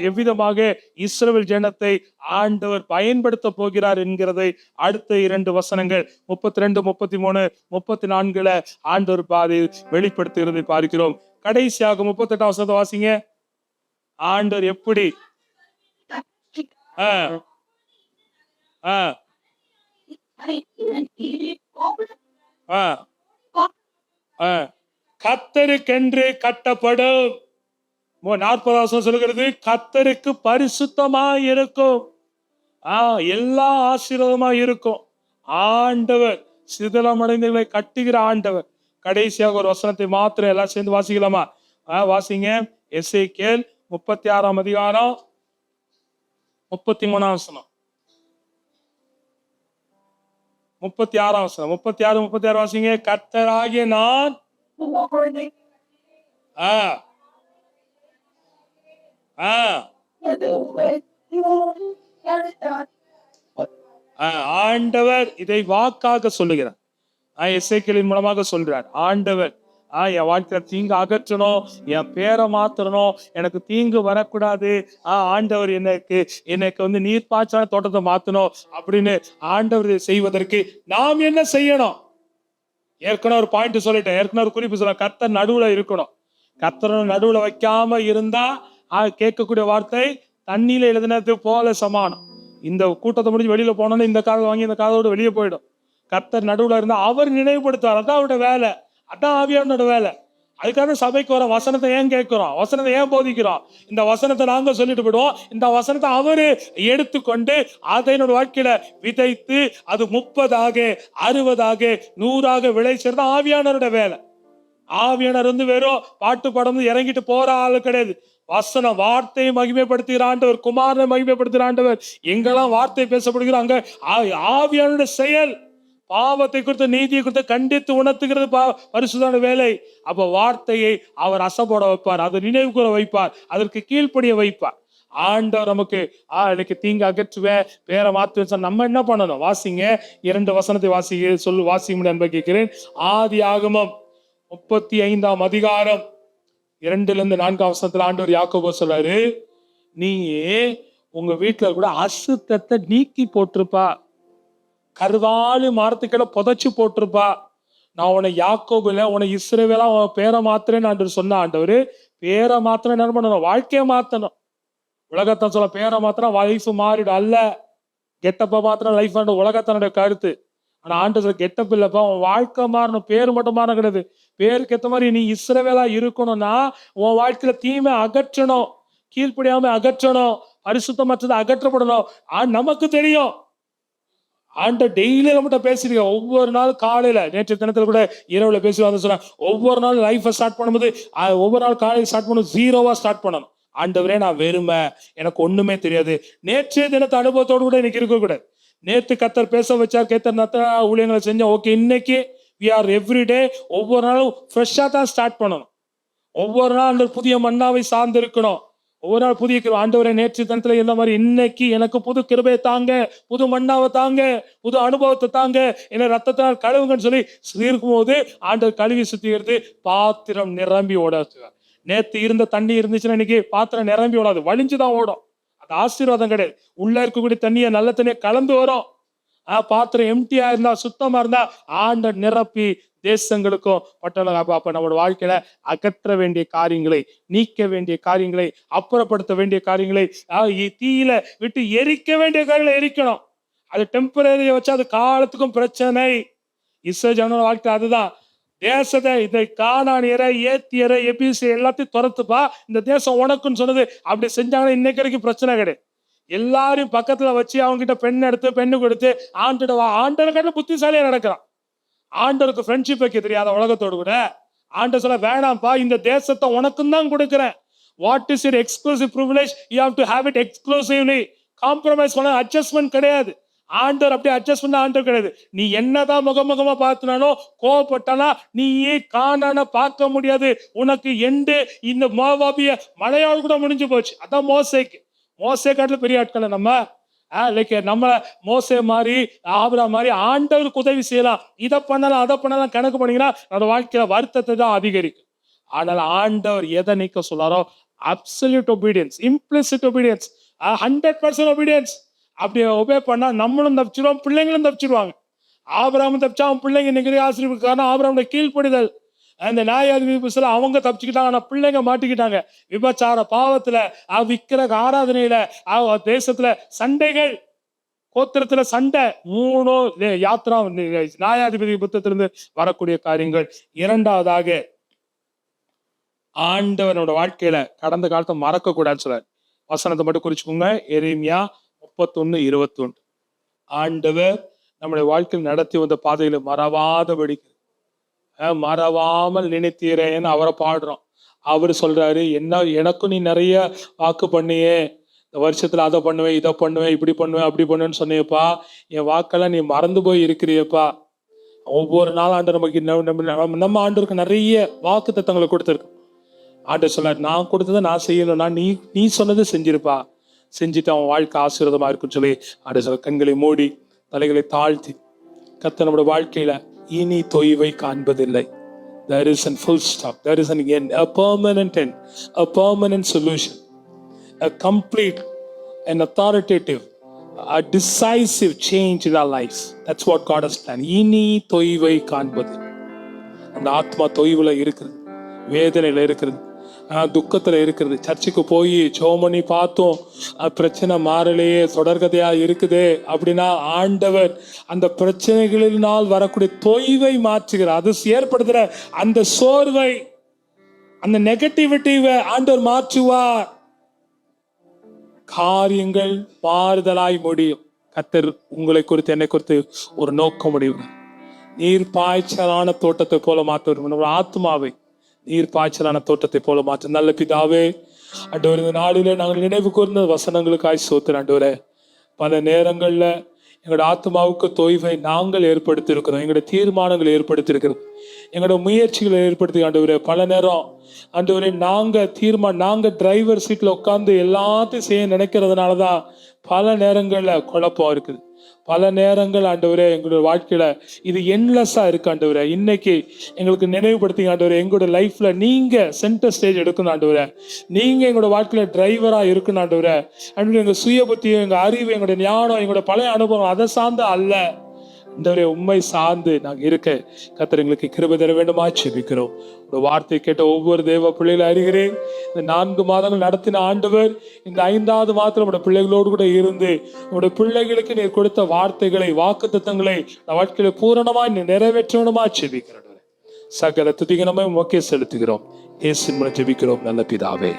எவ்விதமாக இஸ்ரவேல் ஜனத்தை ஆண்டவர் பயன்படுத்த போகிறார் என்கிறதை அடுத்த 2 வசனங்கள் 32, 33, 34 ஆண்டவர் பாதை வெளிப்படுத்துகிறதை பார்க்கிறோம். கடைசியாக 38 வசனத்தை வாசிங்க. ஆண்டவர் எப்படி கர்த்தருக்கென்று கட்டப்படும். 40 வசனம் சொல்லுகிறது, கர்த்தருக்கு பரிசுத்தமா இருக்கும், எல்லா ஆசீர்வாதமா இருக்கும். ஆண்டவர் சிதலமடைந்தவர்களை கட்டுகிற ஆண்டவர். கடைசியாக ஒரு வசனத்தை மாத்திரம் எல்லாம் சேர்ந்து வாசிக்கலாமா? வாசிங்க. எசேக்கியேல் 36 அதிகாரம் 33 வசனம். 36 வசனம். 36 வாசிங்க. கர்த்தராகிய நான் ஆண்டவர் இதை வாக்காக சொல்லுகிறார். எசேக்கியேலின் மூலமாக சொல்றார். ஆண்டவர் என் வாழ்க்கையில தீங்கு அகற்றணும், என் பேரை மாத்தணும், எனக்கு தீங்கு வரக்கூடாது, ஆண்டவர் எனக்கு வந்து நீர்ப்பாய்ச்சான தோட்டத்தை மாத்தணும் அப்படின்னு ஆண்டவர் செய்வதற்கு நாம் என்ன செய்யணும்? ஏற்கனவே ஒரு பாயிண்ட் சொல்லிட்டேன், ஏற்கனவே ஒரு குறிப்பு சொல்ல, கர்த்தர் நடுவுல இருக்கணும். கர்த்தர் நடுவுல வைக்காம இருந்தா கேட்கக்கூடிய வார்த்தை தண்ணியில எழுதினது போல சமானம். இந்த கூட்டத்தை முடிஞ்சு வெளியில போனோன்னு இந்த காதை வாங்கி இந்த காதோடு வெளியே போயிடும். கர்த்தர் நடுவுல இருந்தா அவர் நினைவுபடுத்துவார். அதான் அவருடைய வேலை, அதான் ஆவியானோட வேலை. அதுக்காக சபைக்கு வர வசனத்தை ஏன் கேட்கிறோம், வசனத்தை ஏன் போதிக்கிறோம்? இந்த வசனத்தை நாங்க சொல்லிட்டு போயிடுவோம், இந்த வசனத்தை அவரு எடுத்துக்கொண்டு அதை என்னோட வாழ்க்கையில விதைத்து அது 30 60 100 விளைச்சது ஆவியானவரோட வேலை. ஆவியானவர் வந்து வெறும் பாட்டு படம் இறங்கிட்டு போற ஆளு கிடையாது. வசனம் வார்த்தையை மகிமைப்படுத்துகிற ஆண்டவர், குமாரனை மகிமைப்படுத்துகிற ஆண்டவர். எங்கெல்லாம் வார்த்தை பேசப்படுகிறாங்க ஆவியானோட செயல். பாவத்தை குறித்து நீதியை குறித்து கண்டித்து உணர்த்துகிறது பரிசுத்தான வேலை. அப்ப வார்த்தையை அவர் அசைபோட வைப்பார், அதை நினைவு கூற வைப்பார், அதற்கு கீழ்ப்படிய வைப்பார். ஆண்டவர் நமக்கு எனக்கு தீங்கு அகற்றுவேன், பேரை மாத்துவேன். நம்ம என்ன பண்ணணும்? வாசிங்க, 2 வசனத்தை வாசிக்க முடியாது கேட்கிறேன். ஆதியாகமம் 35 அதிகாரம் 2-4 வசனத்துல ஆண்டவர் யாக்கோபு சொல்றாரு, நீ உங்க வீட்டுல கூட அசுத்தத்தை நீக்கி போட்டிருப்பா, கருவாளி மரத்துக்கிட்ட புதைச்சு போட்டிருப்பா. நான் உன்னை யாக்கோபுல உன்னை இஸ்ரவேலா உன் பேரை மாத்திரேன்னு ஆண்டவர் சொன்ன. ஆண்டவர் பேரை மாத்திரம் என்ன பண்ணணும்? வாழ்க்கையை மாத்தணும். உலகத்தை சொல்ல பேரை மாத்திரம் லைஃப் மாறிடும் அல்ல, கெட்டப்ப மாத்திரம் லைஃப் உலகத்தனுடைய கருத்து. ஆனா ஆண்டவர் கெட்டப் இல்லப்பா, உன் வாழ்க்கை மாறணும், பேரு மட்டும் மாற கிடையாது. பேருக்கு ஏத்த மாதிரி நீ இஸ்ரவேலா இருக்கணும்னா உன் வாழ்க்கையில தீமை அகற்றணும், கீழ்ப்படியாம அகற்றணும், பரிசுத்தமற்றது அகற்றப்படணும். நமக்கு தெரியும், ஆண்ட டெய்லி நம்மகிட்ட பேசிருக்க. ஒவ்வொரு நாள் காலையில, நேற்று தினத்துல கூட இரவுல பேசுவாங்க சொன்னா, ஒவ்வொரு நாள் லைஃபை ஸ்டார்ட் பண்ணும்போது ஒவ்வொரு நாள் காலையில் ஸ்டார்ட் பண்ணும் 0 ஸ்டார்ட் பண்ணணும். ஆண்டவரே நான் வெறுமை, எனக்கு ஒண்ணுமே தெரியாது. நேற்றைய தினத்தை அனுபவத்தோடு கூட இன்னைக்கு இருக்க கூடாது. நேற்று கத்தர் பேச வச்சார், கேத்தர் ஊழியங்களை செஞ்சோம், ஓகே. இன்னைக்கு we are every day, ஒவ்வொரு நாளும் ஃப்ரெஷ்ஷா தான் ஸ்டார்ட் பண்ணணும். ஒவ்வொரு நாள் புதிய மன்னாவை சார்ந்து இருக்கணும். ஒவ்வொரு நாள் புதிய ஆண்டவரை நேற்று தினத்துல இந்த மாதிரி இன்னைக்கு எனக்கு புது கிருபையை தாங்க, புது மண்ணாவை தாங்க, புது அனுபவத்தை தாங்க, என்ன ரத்தத்தினால் கழுவுங்கன்னு சொல்லி இருக்கும் போது ஆண்டவர் கழுவி சுத்திக்கிறது, பாத்திரம் நிரம்பி ஓடாது. நேற்று இருந்த தண்ணி இருந்துச்சுன்னா இன்னைக்கு பாத்திரம் நிரம்பி ஓடாது, வலிஞ்சுதான் ஓடும். அது ஆசீர்வாதம் கிடையாது. உள்ள இருக்கக்கூடிய தண்ணியை நல்ல தண்ணியை கலந்து வரும். பாத்திரம் எம்டியா இருந்தா, சுத்தமா இருந்தா ஆண்டவர் நிரப்பி தேசங்களுக்கும் பட்டணம். அப்ப நம்மளோட வாழ்க்கையில அகற்ற வேண்டிய காரியங்களை, நீக்க வேண்டிய காரியங்களை, அப்புறப்படுத்த வேண்டிய காரியங்களை, தீயில விட்டு எரிக்க வேண்டிய காரியங்களை எரிக்கணும். அது டெம்பரரியை வச்சு அது காலத்துக்கும் பிரச்சனை. இஸ்ரவேல் ஜனங்களோட வாழ்க்கை அதுதான். தேசத்தை, இதை கானானியரை, ஏத்தியரை, எபிசி எல்லாத்தையும் துரத்துப்பா, இந்த தேசம் உனக்குன்னு சொன்னது. அப்படி செஞ்சாங்கன்னா இன்னைக்கு வரைக்கும் பிரச்சனை கிடையாது. எல்லாரையும் பக்கத்துல வச்சு அவங்க கிட்ட பெண் எடுத்து பெண்ணு கொடுத்து ஆண்டவர் கிட்ட புத்திசாலியா நடக்கிறான். ஆண்டவருக்கு ஃப்ரெண்ட்ஷிப் வைக்க தெரியாத உலகத்தோடு கூட ஆண்டவர் சொல்ல, வேணாம்ப்பா, இந்த தேசத்தை உனக்கும் தான் கொடுக்கிறேன். What is your exclusive privilege? You have to have it exclusively. Compromise பண்ண, அட்ஜஸ்ட்மெண்ட் கிடையாது. ஆண்டவர் அப்படியே அட்ஜஸ்ட் பண்ண ஆண்டவர் கிடையாது. நீ என்னதான் முகமுகமா பார்த்தினானோ, கோவப்பட்டானா நீயே கானான பார்க்க முடியாது. உனக்கு எண்டு இந்த மோவாபிய மழையோடு கூட முடிஞ்சு போச்சு. அதான் மோசே காட்டுல பெரிய ஆட்கள் நம்ம நம்ம மோசே மாதிரி, ஆபிரகாம் மாதிரி ஆண்டவருக்கு உதவி செய்யலாம். இதை பண்ணலாம் அதை பண்ணலாம் கணக்கு பண்ணீங்கன்னா நம்ம வாழ்க்கையில வருத்தத்தை தான் அதிகரிக்கும். ஆனால் ஆண்டவர் எதை நீக்க சொல்லாரோ absolute obedience, implicit obedience, 100% obedience. அப்படி ஒபே பண்ணா நம்மளும் தப்பிச்சிருவோம், பிள்ளைங்களும் தப்பிச்சிருவாங்க. ஆபிரகாமும் தப்பிச்சா, அவன் பிள்ளைங்க இன்னைக்கு ஆசிரியர் காரணம் ஆபிரகாமுடைய கீழ்ப்படிதல். அந்த நியாயாதிபதி புஸ்தகத்துல அவங்க தப்பிச்சுக்கிட்டாங்க, ஆனா பிள்ளைங்க மாட்டிக்கிட்டாங்க. விபச்சார பாவத்துல, விக்கிரக ஆராதனையில, தேசத்துல சண்டைகள், கோத்திரத்துல சண்டை. 3 யாத்ரா நியாயாதிபதி புத்தகத்திலிருந்து வரக்கூடிய காரியங்கள். இரண்டாவதாக, ஆண்டவனோட வாழ்க்கையில கடந்த காலத்தை மறக்க கூடாதுன்னு சொல்றாரு. வசனத்தை மட்டும் குறிச்சுக்கோங்க. எரேமியா 31:21. ஆண்டவர் நம்முடைய வாழ்க்கையில் நடத்தி வந்த பாதையில மறவாதபடிக்கு, மறவாமல் நினைத்தீரேன்னு அவரை பாடுறோம். அவர் சொல்றாரு, என்ன எனக்கும் நீ நிறைய வாக்கு பண்ணியே, இந்த வருஷத்துல அதை பண்ணுவேன், இதை பண்ணுவேன், இப்படி பண்ணுவேன், அப்படி பண்ணுவேன்னு சொன்னியப்பா. என் வாக்கெல்லாம் நீ மறந்து போய் இருக்கிறியப்பா. ஒவ்வொரு நாள் ஆண்டு நமக்கு நம்ம ஆண்டவருக்கு நிறைய வாக்கு தத்தங்களை கொடுத்துருக்கு. ஆண்டவர் சொல்றாரு, நான் கொடுத்ததை நான் செய்யணும்னா நீ சொன்னதை செஞ்சிருப்பா, செஞ்சுட்டு அவன் வாழ்க்கை ஆசீர்வாதமா இருக்குன்னு சொல்லி ஆண்டவர் சொல்ல. கண்களை மூடி தலைகளை தாழ்த்தி, கர்த்தர் நம்முடைய வாழ்க்கையில இனி தொய்வை காண்பதில்லை. There is a full stop. There is an end, a permanent end, a permanent solution, a complete and authoritative, a decisive change in our lives. That's what God has planned. இனி தொய்வை காண்பது. அந்த ஆத்மா தொய்வுல இருக்கிறது, வேதனையில இருக்கிறது, துக்கத்துல இருக்கிறது. சர்ச்சுக்கு போய் சோமனி பார்த்தோம், பிரச்சனை மாறலையே, தொடர்கதையா இருக்குதே அப்படின்னா ஆண்டவர் அந்த பிரச்சனைகளினால் வரக்கூடிய தொய்வை மாற்றுகிறார். அது ஏற்படுத்துற அந்த சோர்வை, அந்த நெகட்டிவிட்டிவை ஆண்டவர் மாற்றுவார். காரியங்கள் மாறுதலாய் முடியும். கர்த்தர் உங்களை குறித்து, என்னை குறித்து ஒரு நோக்கம் முடியும். நீர் பாய்ச்சலான தோட்டத்தை போல மாற்றுவார் நம்ம ஆத்மாவை. நீர் பாய்ச்சலான தோட்டத்தை போல மாற்ற நல்ல பிதாவே, ஆண்டவரே, இந்த நாளிலே நாங்கள் நினைவு கூர்ந்த வசனங்களுக்காய் ஸ்தோத்திரம். ஆண்டவரே, பல நேரங்கள்ல எங்களோட ஆத்மாவுக்கு தொய்வை நாங்கள் ஏற்படுத்தி இருக்கிறோம், எங்களோட தீர்மானங்களை ஏற்படுத்தி இருக்கிறோம், எங்களோட முயற்சிகளை ஏற்படுத்தி. ஆண்டவரே, பல நேரம் ஆண்டவரே நாங்க டிரைவர் சீட்ல உட்கார்ந்து எல்லாத்தையும் செய்ய நினைக்கிறதுனாலதான் பல நேரங்கள்ல குழப்பம் இருக்குது. பல நேரங்கள் ஆண்டவரே எங்களுடைய வாழ்க்கையில இது என்லெஸ்ஸா இருக்கு. ஆண்டவரே, இன்னைக்கு எங்களுக்கு நினைவுபடுத்தி ஆண்டவரே, எங்களோட லைஃப்ல நீங்க சென்டர் ஸ்டேஜ் எடுக்கணும். ஆண்டவரே, நீங்க எங்களோட வாழ்க்கையில டிரைவரா இருக்கணும். ஆண்டவரே, எங்க சுய புத்தியும், எங்க அறிவு, எங்களோட ஞானம், எங்களோட பழைய அனுபவம் அதை சார்ந்த அல்ல. ஆண்டவரே, உண்மை சார்ந்து நாங்க இருக்க கர்த்தர் எங்களுக்கு கிருபை தர வேண்டுமா ஜெபிக்கிறோம். ஒரு வார்த்தை கேட்ட ஒவ்வொரு தேவ பிள்ளைகளை அறிகிறேன். இந்த 4 மாதங்கள் நடத்தின ஆண்டவர் இந்த 5வது மாதத்துல நம்முடைய பிள்ளைகளோடு கூட இருந்து நம்முடைய பிள்ளைகளுக்கு நீர் கொடுத்த வார்த்தைகளை, வாக்குத்தத்தங்களை வாழ்க்கையில பூரணமாய் நிறைவேற்றணுமா ஜெபிக்கிறோம். சகல துதிகனமே உமக்கே செலுத்துகிறோம். இயேசுவின் மூலம் ஜெபிக்கிறோம் நல்ல பிதாவே.